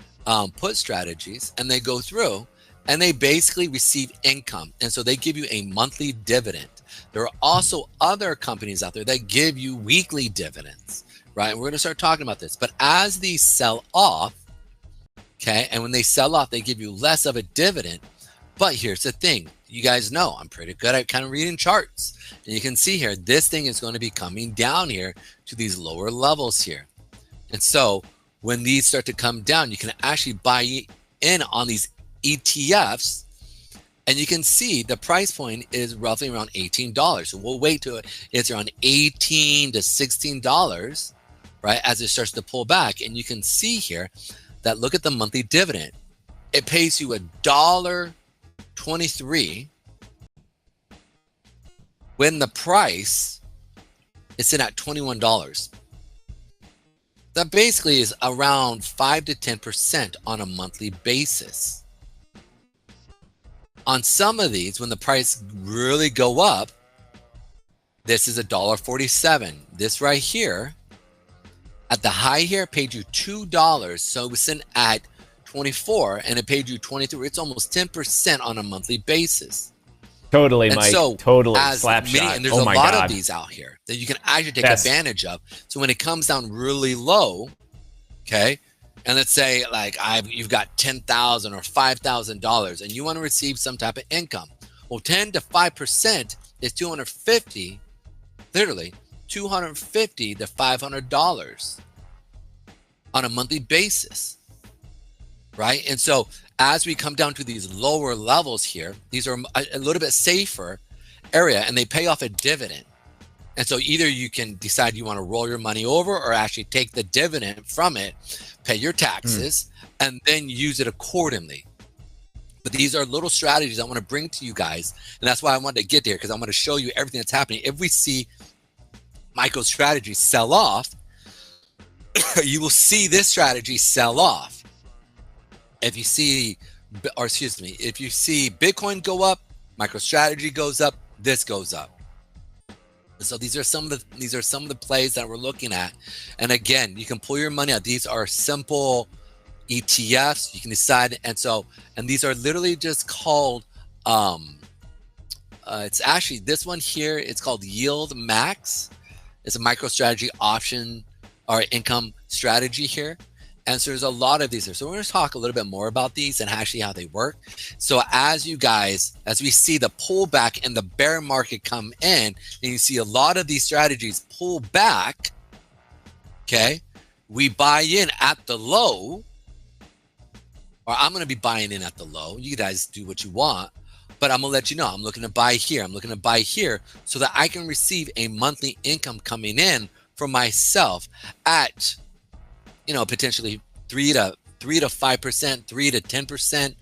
put strategies, and they go through and they basically receive income. And so they give you a monthly dividend. There are also other companies out there that give you weekly dividends, right? And we're going to start talking about this. But as these sell off, okay, and when they sell off, they give you less of a dividend. But here's the thing. You guys know I'm pretty good at kind of reading charts. And you can see here, this thing is going to be coming down here to these lower levels here. And so when these start to come down, you can actually buy in on these ETFs. And you can see the price point is roughly around $18. So we'll wait till it's around $18 to $16, right, as it starts to pull back. And you can see here that look at the monthly dividend. It pays you $1.23 when the price is sitting at $21. That basically is around 5 to 10% on a monthly basis. On some of these, when the price really go up, this is $1.47. This right here, at the high here, paid you $2. So it was sitting at 24 and it paid you 23. It's almost 10% on a monthly basis.
Totally,
And
Mike.
so,
Totally.
as
Slapshot.
and there's
Oh
a
my
lot
God.
of these out here that you can actually take
Yes.
advantage of. So when it comes down really low, okay, and let's say like you've got $10,000 or $5,000 and you want to receive some type of income. Well, 10 to 5% is 250, literally $250 to $500 on a monthly basis, right? And so as we come down to these lower levels here, these are a little bit safer area and they pay off a dividend. And so either you can decide you want to roll your money over or actually take the dividend from it, pay your taxes, and then use it accordingly. But these are little strategies I want to bring to you guys. And that's why I wanted to get there, because I want to show you everything that's happening. If we see MicroStrategy sell off, you will see this strategy sell off. If you see, if you see Bitcoin go up, MicroStrategy goes up, this goes up. So these are some of the plays that we're looking at. And again, you can pull your money out. These are simple ETFs. You can decide, and these are literally just called. It's actually this one here. It's called Yield Max. It's a MicroStrategy option or income strategy here. And so there's a lot of these here. So we're going to talk a little bit more about these and actually how they work. So as we see the pullback and the bear market come in, and you see a lot of these strategies pull back, okay, we buy in at the low, or I'm going to be buying in at the low. You guys do what you want, but I'm going to let you know, I'm looking to buy here. I'm looking to buy here so that I can receive a monthly income coming in for myself at, potentially 3 to 5%, 3 to 10%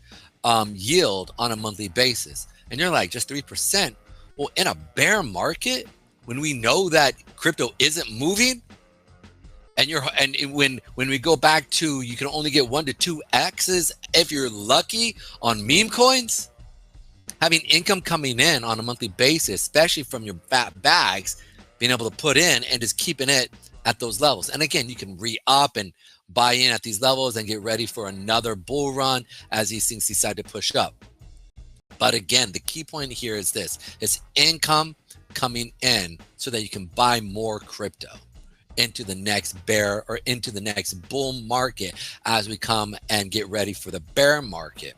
yield on a monthly basis. And you're like, just 3%? Well, in a bear market, when we know that crypto isn't moving, and when we go back to, you can only get 1 to 2 X's if you're lucky on meme coins, having income coming in on a monthly basis, especially from your fat bags, being able to put in and just keeping it at those levels. And again, you can re-up and buy in at these levels and get ready for another bull run as these things decide to push up. But again, the key point here is this: it's income coming in so that you can buy more crypto into the next bear or into the next bull market as we come and get ready for the bear market.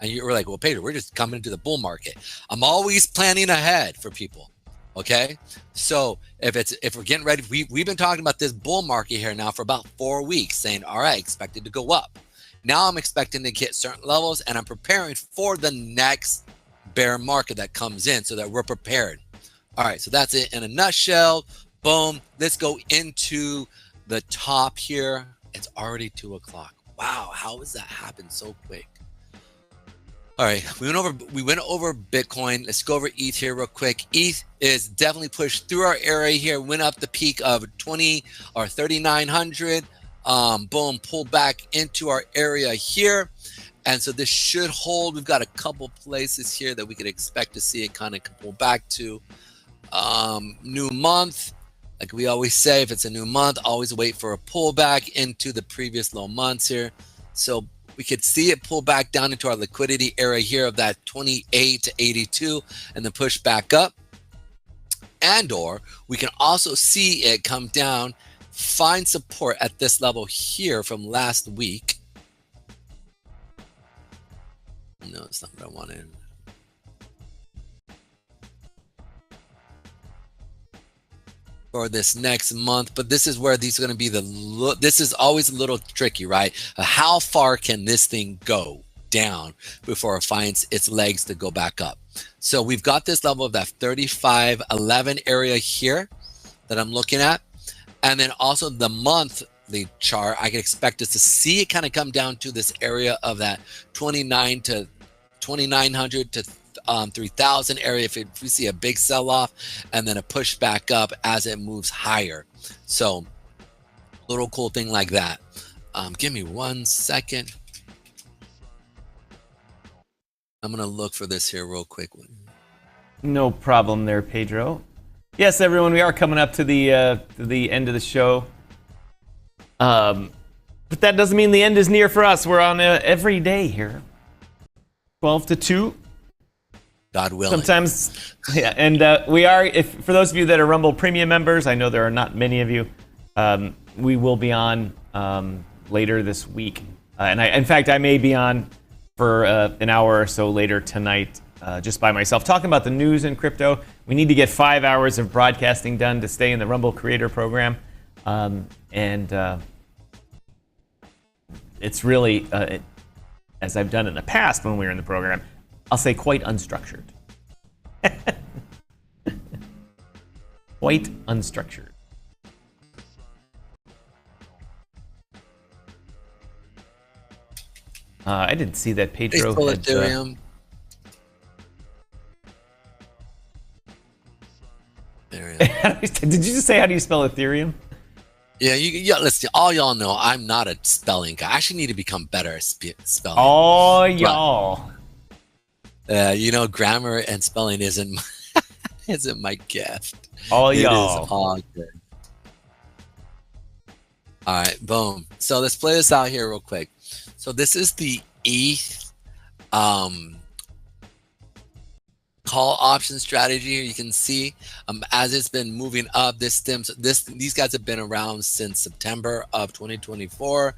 And you're like, well, Pedro, we're just coming into the bull market. I'm always planning ahead for people. Okay, so if we're getting ready, we've been talking about this bull market here now for about 4 weeks, saying, all right, expected to go up. Now I'm expecting to hit certain levels, and I'm preparing for the next bear market that comes in so that we're prepared. All right, so that's it in a nutshell. Boom. Let's go into the top here. It's already 2 o'clock. Wow, how has that happened so quick? All right, we went over Bitcoin. Let's go over ETH here real quick. ETH is definitely pushed through our area here. Went up the peak of 20 or 3,900. Boom, pulled back into our area here. And so this should hold. We've got a couple places here that we could expect to see it kind of pull back to. New month, like we always say, if it's a new month, always wait for a pullback into the previous low months here. So we could see it pull back down into our liquidity area here of that 28 to 82 and then push back up. And or we can also see it come down, find support at this level here from last week. No, it's not what I wanted. For this next month, but this is where these are going to be this is always a little tricky, right? How far can this thing go down before it finds its legs to go back up? So we've got this level of that 35.11 area here that I'm looking at, and then also the monthly chart, I can expect us to see it kind of come down to this area of that 2900 to 3,000 area if we see a big sell-off, and then a push back up as it moves higher. So little cool thing like that. Give me 1 second. I'm gonna look for this here real quick.
No problem there, Pedro. Yes, everyone, we are coming up to the end of the show. But that doesn't mean the end is near for us. We're on every day here. 12 to 2.
God willing.
Sometimes, yeah. And we are, for those of you that are Rumble Premium members, I know there are not many of you, we will be on later this week. In fact, I may be on for an hour or so later tonight, just by myself, talking about the news in crypto. We need to get 5 hours of broadcasting done to stay in the Rumble Creator Program. It's really, as I've done in the past when we were in the program, I'll say quite unstructured. Quite unstructured. I didn't see that Pedro had...
Ethereum.
Did you just say how do you spell Ethereum?
Yeah, listen, all y'all know I'm not a spelling guy. I actually need to become better at spelling.
Oh, y'all.
Grammar and spelling isn't my gift.
All
It
y'all.
is all good. All right, boom. So let's play this out here real quick. So this is the ETH call option strategy here. You can see as it's been moving up, these guys have been around since September of 2024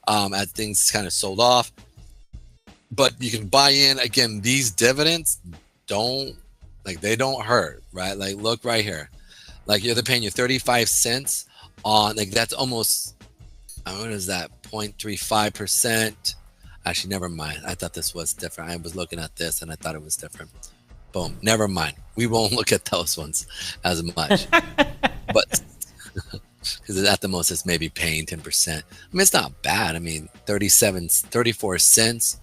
as things kind of sold off. But you can buy in. Again, these dividends don't hurt, right? Like, look right here. Like, they're paying you 35 cents on, like, that's almost, what is that, 0.35%? Actually, never mind. I thought this was different. I was looking at this and I thought it was different. Boom. Never mind. We won't look at those ones as much. But because at the most it's maybe paying 10%. I mean, it's not bad. I mean, 34 cents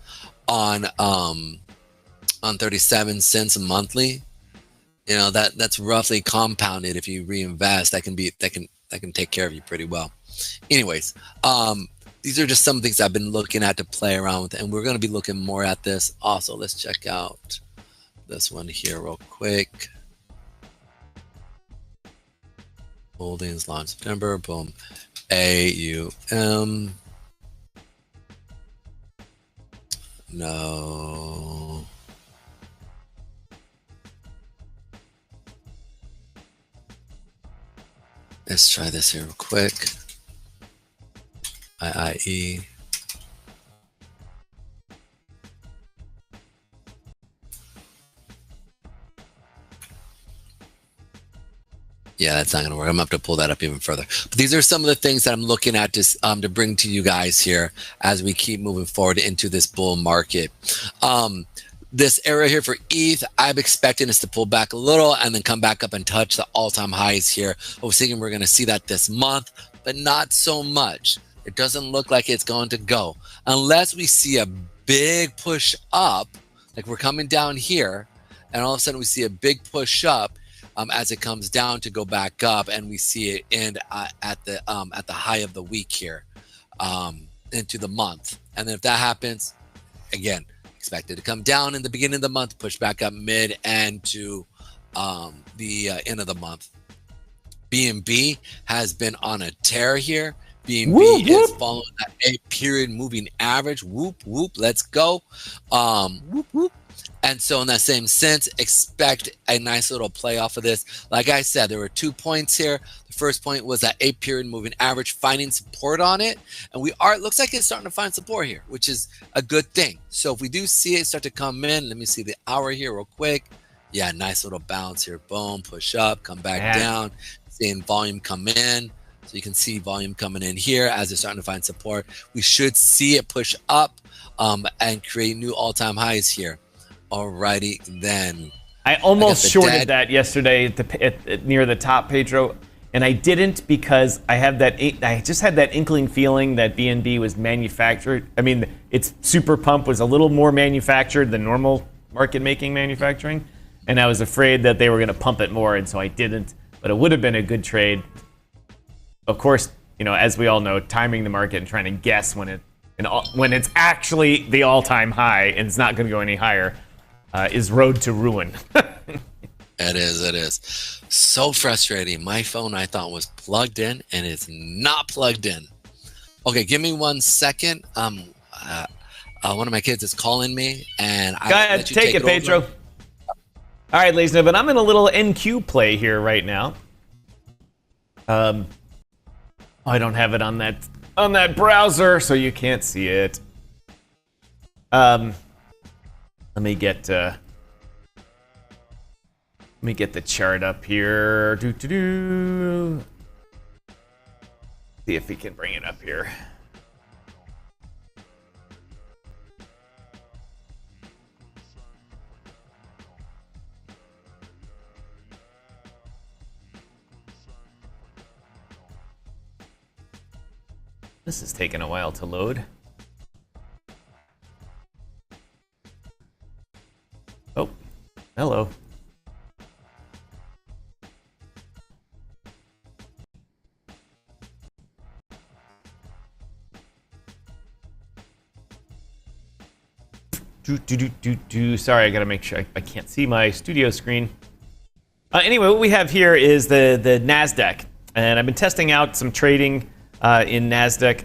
on 37 cents monthly. That's roughly compounded. If you reinvest, that can take care of you pretty well. Anyways, these are just some things I've been looking at to play around with, and we're going to be looking more at this. Also, let's check out this one here real quick. Holdings launch September. Boom. AUM. No. Let's try this here real quick. IIE. Yeah, that's not going to work. I'm going to have to pull that up even further. But these are some of the things that I'm looking at to bring to you guys here as we keep moving forward into this bull market. This area here for ETH, I'm expecting us to pull back a little and then come back up and touch the all-time highs here. I was thinking we're going to see that this month, but not so much. It doesn't look like it's going to go unless we see a big push up, like we're coming down here, and all of a sudden we see a big push up as it comes down to go back up, and we see it end at the high of the week here into the month. And then if that happens, again, expect it to come down in the beginning of the month, push back up mid and to the end of the month. BNB has been on a tear here. BNB is following that 8-period moving average. Whoop, whoop, let's go. Whoop, whoop. And so in that same sense, expect a nice little play off of this. Like I said, there were 2 points here. The first point was that 8-period moving average finding support on it. And it looks like it's starting to find support here, which is a good thing. So if we do see it start to come in, let me see the hour here real quick. Yeah, nice little bounce here. Boom, push up, come back down. Seeing volume come in. So you can see volume coming in here as it's starting to find support. We should see it push up and create new all-time highs here. Alrighty then.
I almost shorted that yesterday near the top, Pedro, and I didn't because I just had that inkling feeling that BNB was manufactured. I mean, its super pump was a little more manufactured than normal market making manufacturing, and I was afraid that they were going to pump it more, and so I didn't. But it would have been a good trade. Of course, as we all know, timing the market and trying to guess when it's actually the all-time high and it's not going to go any higher. Is road to ruin.
It is. So frustrating. My phone I thought was plugged in and it's not plugged in. Okay, give me 1 second. One of my kids is calling me, and
Go ahead, take it, Pedro.
over.
All right, ladies and gentlemen, I'm in a little NQ play here right now. I don't have it on that browser, so you can't see it. Let me get the chart up here. See if we can bring it up here. This is taking a while to load. Oh, hello. Sorry, I gotta make sure I can't see my studio screen. Anyway, what we have here is the Nasdaq, and I've been testing out some trading in Nasdaq.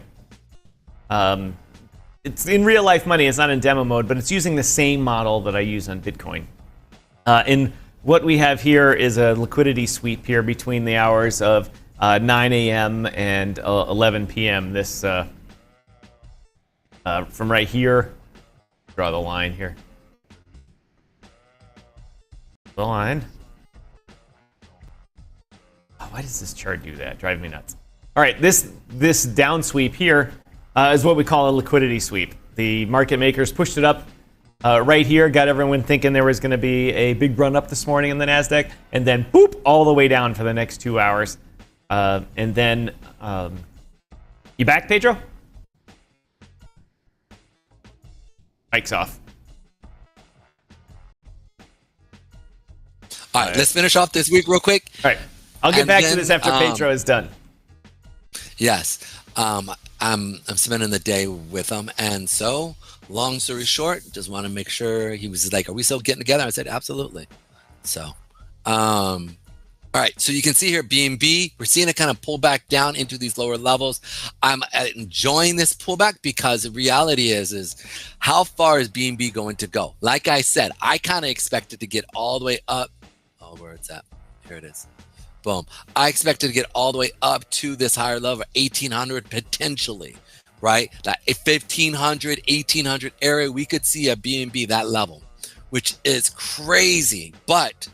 It's in real life money. It's not in demo mode, but it's using the same model that I use on Bitcoin. And what we have here is a liquidity sweep here between the hours of 9 a.m. and 11 p.m. This from right here. Draw the line here. The line. Oh, why does this chart do that? Drive me nuts. All right, this down sweep here is what we call a liquidity sweep. The market makers pushed it up right here, got everyone thinking there was going to be a big run up this morning in the Nasdaq, and then boop, all the way down for the next 2 hours. And then, you back, Pedro? Mic's off.
All right, let's finish off this week real quick.
All right, I'll get back to this after Pedro is done.
Yes, I'm spending the day with him, and so long story short, just want to make sure. He was like, "Are we still getting together?" I said, "Absolutely." So, all right, so you can see here BNB, we're seeing it kind of pull back down into these lower levels. I'm enjoying this pullback because the reality is how far is BNB going to go? Like I said, I kind of expected to get all the way up. Oh, where it's at? Here it is. Boom. I expected to get all the way up to this higher level, 1800 potentially, right? That 1500, 1800 area, we could see a BNB that level, which is crazy, but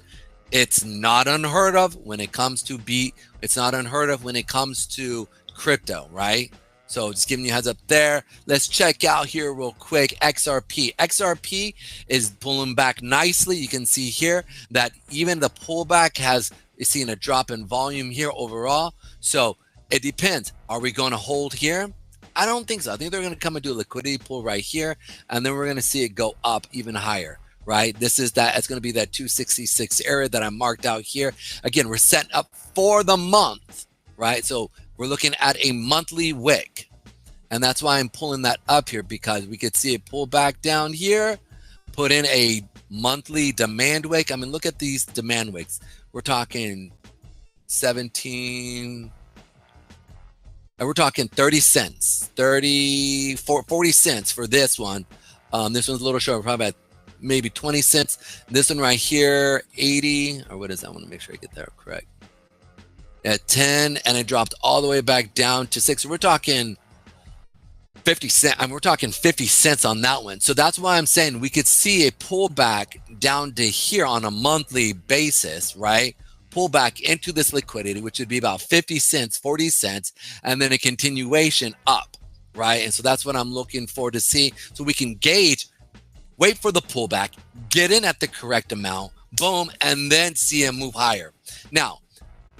it's not unheard of when it comes to it's not unheard of when it comes to crypto, right? So just giving you a heads up there. Let's check out here real quick XRP. XRP is pulling back nicely. You can see here that even the pullback is seeing a drop in volume here overall. So it depends. Are we going to hold here? I don't think so. I think they're going to come and do a liquidity pull right here, and then we're going to see it go up even higher. Right, it's going to be that 266 area that I marked out here. Again, we're setting up for the month, right? So we're looking at a monthly wick, and that's why I'm pulling that up here, because we could see it pull back down here, put in a monthly demand wick. I mean, look at these demand wicks. We're talking 17, and we're talking 30 cents, 40 cents for this one. This one's a little short, probably about maybe 20 cents. This one right here, 80, or what is that? I want to make sure I get that correct. At 10, and it dropped all the way back down to 6. We're talking 50 cents. I mean, we're talking 50 cents on that one. So that's why I'm saying we could see a pullback down to here on a monthly basis, right? Pull back into this liquidity, which would be about 50 cents, 40 cents, and then a continuation up, right? And so that's what I'm looking for to see, so we can gauge. Wait for the pullback, get in at the correct amount, boom, and then see him move higher. Now,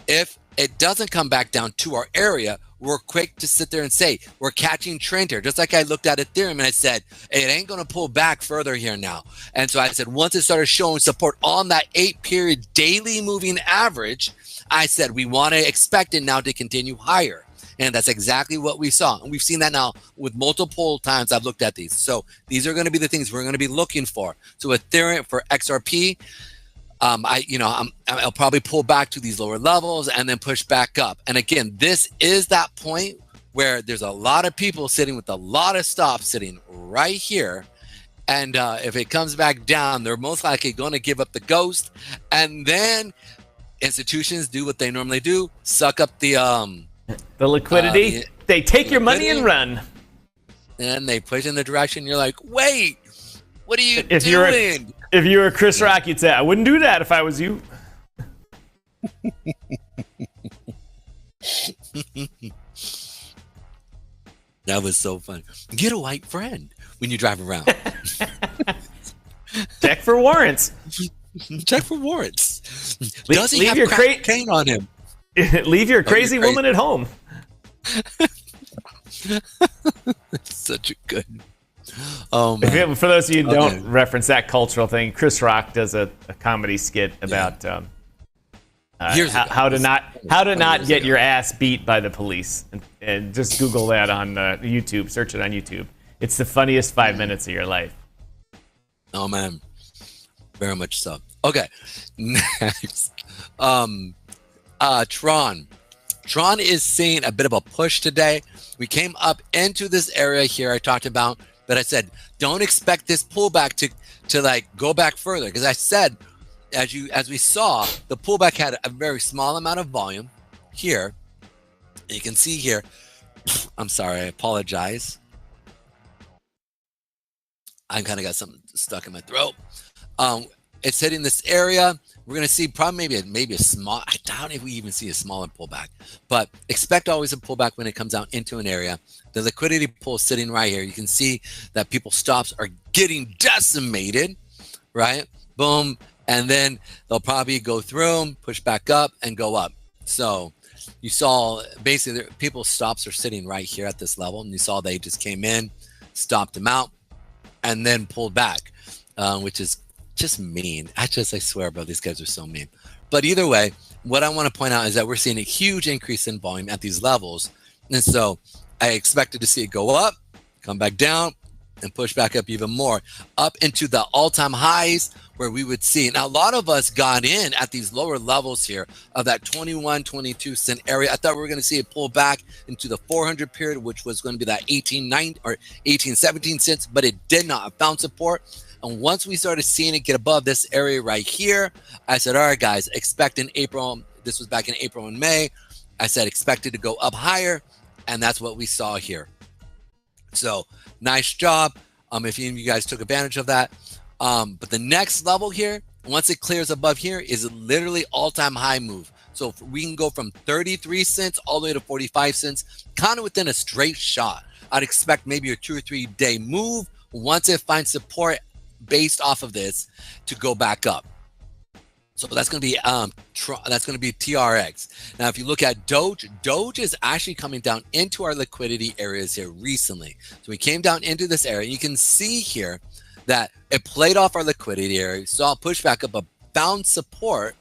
if it doesn't come back down to our area, we're quick to sit there and say, we're catching trend here. Just like I looked at Ethereum and I said, it ain't going to pull back further here now. And so I said, once it started showing support on that 8-period daily moving average, I said, we want to expect it now to continue higher. And that's exactly what we saw. And we've seen that now with multiple times I've looked at these. So these are going to be the things we're going to be looking for. So Ethereum for XRP, I'll probably pull back to these lower levels and then push back up. And again, this is that point where there's a lot of people sitting with a lot of stops sitting right here. And if it comes back down, they're most likely going to give up the ghost. And then institutions do what they normally do, suck up the
liquidity. They take your money and run.
And they push in the direction. You're like, wait, what are you
if
doing?
If you were Chris Rock, you'd say, I wouldn't do that if I was you.
That was so fun. Get a white friend when you drive around.
Check for warrants.
Check for warrants.
Does he have your
cocaine on him?
Leave your crazy woman at home.
Such a good.
Oh man. For those of you who don't reference that cultural thing, Chris Rock does a comedy skit about how to not get your ass beat by the police, and just Google that on YouTube. Search it on YouTube. It's the funniest 5 minutes of your life.
Oh man, very much so. Okay, next, Tron. Tron is seeing a bit of a push today. We came up into this area here I talked about, but I said don't expect this pullback to like go back further, because I said as we saw, the pullback had a very small amount of volume here. You can see here. I'm sorry, I apologize. I kind of got something stuck in my throat. It's hitting this area. We're going to see probably maybe a small, I doubt if we even see a smaller pullback, but expect always a pullback when it comes out into an area. The liquidity pool is sitting right here. You can see that people's stops are getting decimated, right? Boom. And then they'll probably go through them, push back up and go up. So you saw basically people's stops are sitting right here at this level. And you saw they just came in, stopped them out, and then pulled back, which is just mean. I swear, bro, these guys are so mean. But either way, what I want to point out is that we're seeing a huge increase in volume at these levels. And so I expected to see it go up, come back down, and push back up even more, up into the all-time highs where we would see. Now, a lot of us got in at these lower levels here of that 21, 22 cent area. I thought we were going to see it pull back into the 400 period, which was going to be that 18.9 or 18.17 cents, but it did not. It found support. And once we started seeing it get above this area right here, I said, all right, guys, expect in April. This was back in April and May. I said, expect it to go up higher. And that's what we saw here. So nice job. If any of you guys took advantage of that. But the next level here, once it clears above here, is literally all-time high move. So if we can go from 33 cents all the way to 45 cents, kind of within a straight shot. I'd expect maybe a 2 or 3 day move once it finds support based off of this to go back up. So that's going to be TRX. Now, if you look at Doge is actually coming down into our liquidity areas here recently. So we came down into this area. You can see here that it played off our liquidity area, saw a push back up, but found support,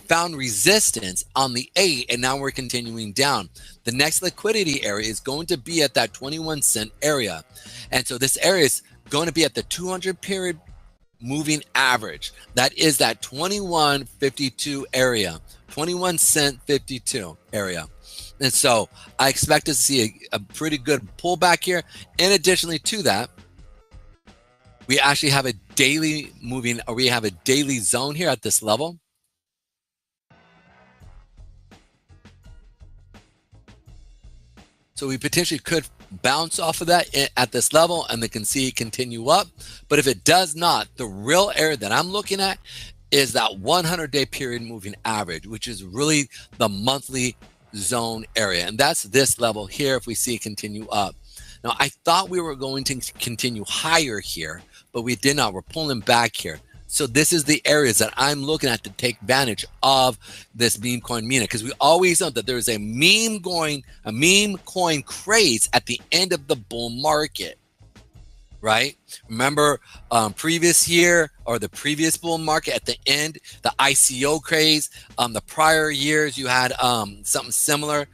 found resistance on the 8, and now we're continuing down. The next liquidity area is going to be at that 21 cent area. And so this area is going to be at the 200 period moving average. That is that 21.52 area, 21 cent 52 area. And so I expect to see a pretty good pullback here. And additionally to that, we actually have a daily moving, or we have a daily zone here at this level. So we potentially could bounce off of that at this level and then can see it continue up. But if it does not, the real area that I'm looking at is that 100-day period moving average, which is really the monthly zone area. And that's this level here if we see it continue up. Now, I thought we were going to continue higher here, but we did not. We're pulling back here. So this is the areas that I'm looking at to take advantage of this meme coin mina, because we always know that there is a meme coin craze at the end of the bull market, right? Remember previous year or the previous bull market at the end, the ICO craze. The prior years you had something similar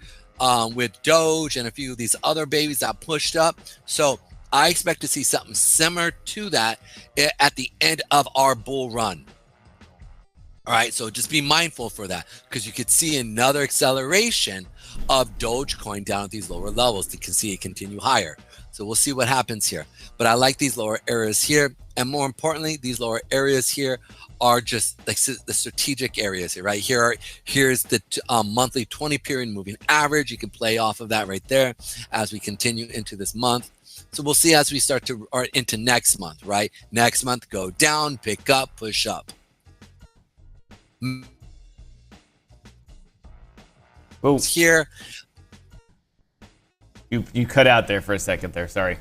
with Doge and a few of these other babies that pushed up. So I expect to see something similar to that at the end of our bull run. All right, so just be mindful for that, because you could see another acceleration of Dogecoin down at these lower levels. You can see it continue higher. So we'll see what happens here. But I like these lower areas here. And more importantly, these lower areas here are just like the strategic areas here, right? Here's the monthly 20 period moving average. You can play off of that right there as we continue into this month. So we'll see as we start to, or into next month, right? Next month, go down, pick up, push up.
Oh,
here.
You cut out there for a second there. Sorry.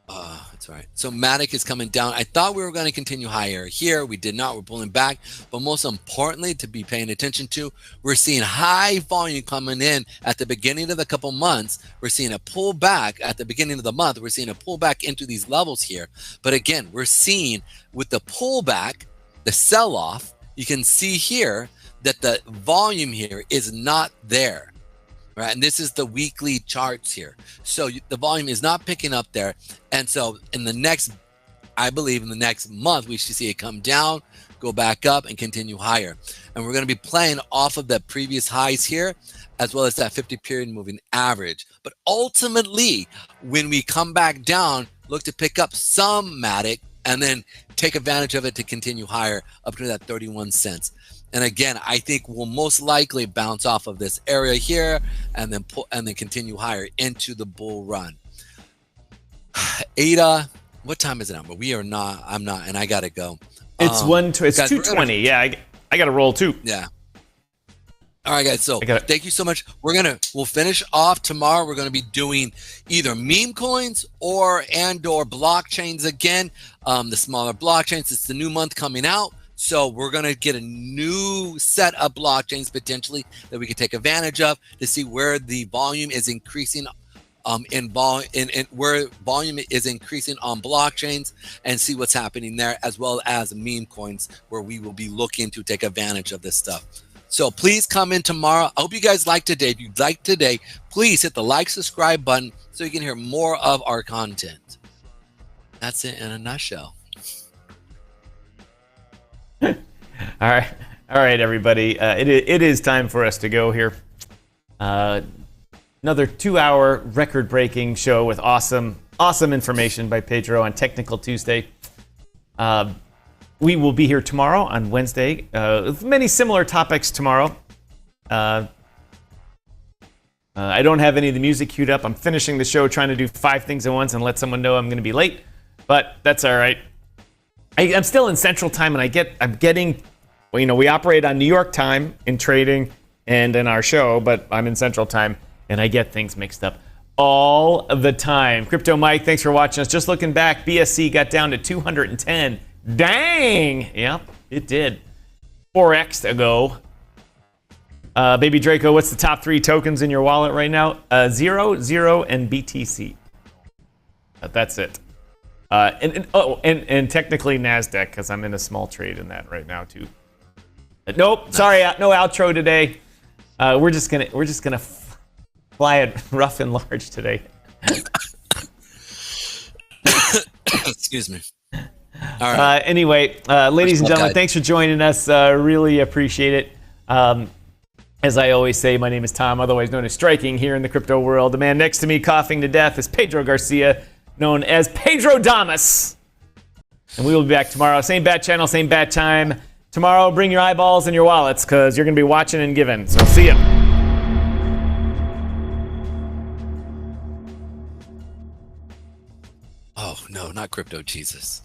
That's all right. So Matic is coming down. I thought we were going to continue higher here. We did not. We're pulling back. But most importantly, to be paying attention to, we're seeing high volume coming in at the beginning of the couple months. We're seeing a pullback at the beginning of the month. We're seeing a pullback into these levels here. But again, we're seeing with the pullback, the sell-off, you can see here that the volume here is not there, right? And this is the weekly charts here. So the volume is not picking up there. And so in the next, I believe in the next month, we should see it come down, go back up, and continue higher. And we're going to be playing off of the previous highs here, as well as that 50 period moving average. But ultimately, when we come back down, look to pick up some Matic and then take advantage of it to continue higher up to that 31 cents. And again, I think we'll most likely bounce off of this area here and then continue higher into the bull run. ADA, what time is it now? But we are not, I'm not, and I got to go.
It's it's 2:20. Yeah, I got to roll too.
Yeah. All right, guys. So thank you so much. We'll finish off tomorrow. We're gonna be doing either meme coins or blockchains again. The smaller blockchains. It's the new month coming out, so we're gonna get a new set of blockchains potentially that we can take advantage of to see where the volume is increasing. Where volume is increasing on blockchains, and see what's happening there, as well as meme coins where we will be looking to take advantage of this stuff. So please come in tomorrow. I hope you guys liked today. If you liked today, please hit the like, subscribe button so you can hear more of our content. That's it in a nutshell.
All right, everybody. It is time for us to go here. Another 2-hour record-breaking show with awesome information by Pedro on Technical Tuesday. We will be here tomorrow on Wednesday with many similar topics tomorrow. I don't have any of the music queued up. I'm finishing the show trying to do 5 things at once and let someone know I'm going to be late, but that's all right. I'm still in Central Time, and I'm getting, well, we operate on New York time in trading and in our show, but I'm in Central Time, and I get things mixed up all the time. Crypto Mike, thanks for watching us. Just looking back, BSC got down to 210. Dang! Yep, it did. 4x ago. Baby Draco, what's the top 3 tokens in your wallet right now? 0, 0, and BTC. That's it. And technically Nasdaq, because I'm in a small trade in that right now too. Nope, sorry, no outro today. We're just gonna fly it rough and large today.
Excuse me. All right.
Anyway, ladies and gentlemen, thanks for joining us. Really appreciate it. As I always say, my name is Tom, otherwise known as Striking here in the crypto world. The man next to me coughing to death is Pedro Garcia, known as Pedro Damas. And we will be back tomorrow. Same bat channel, same bat time. Tomorrow, bring your eyeballs and your wallets, because you're going to be watching and giving. So see ya.
Oh, no, not crypto Jesus.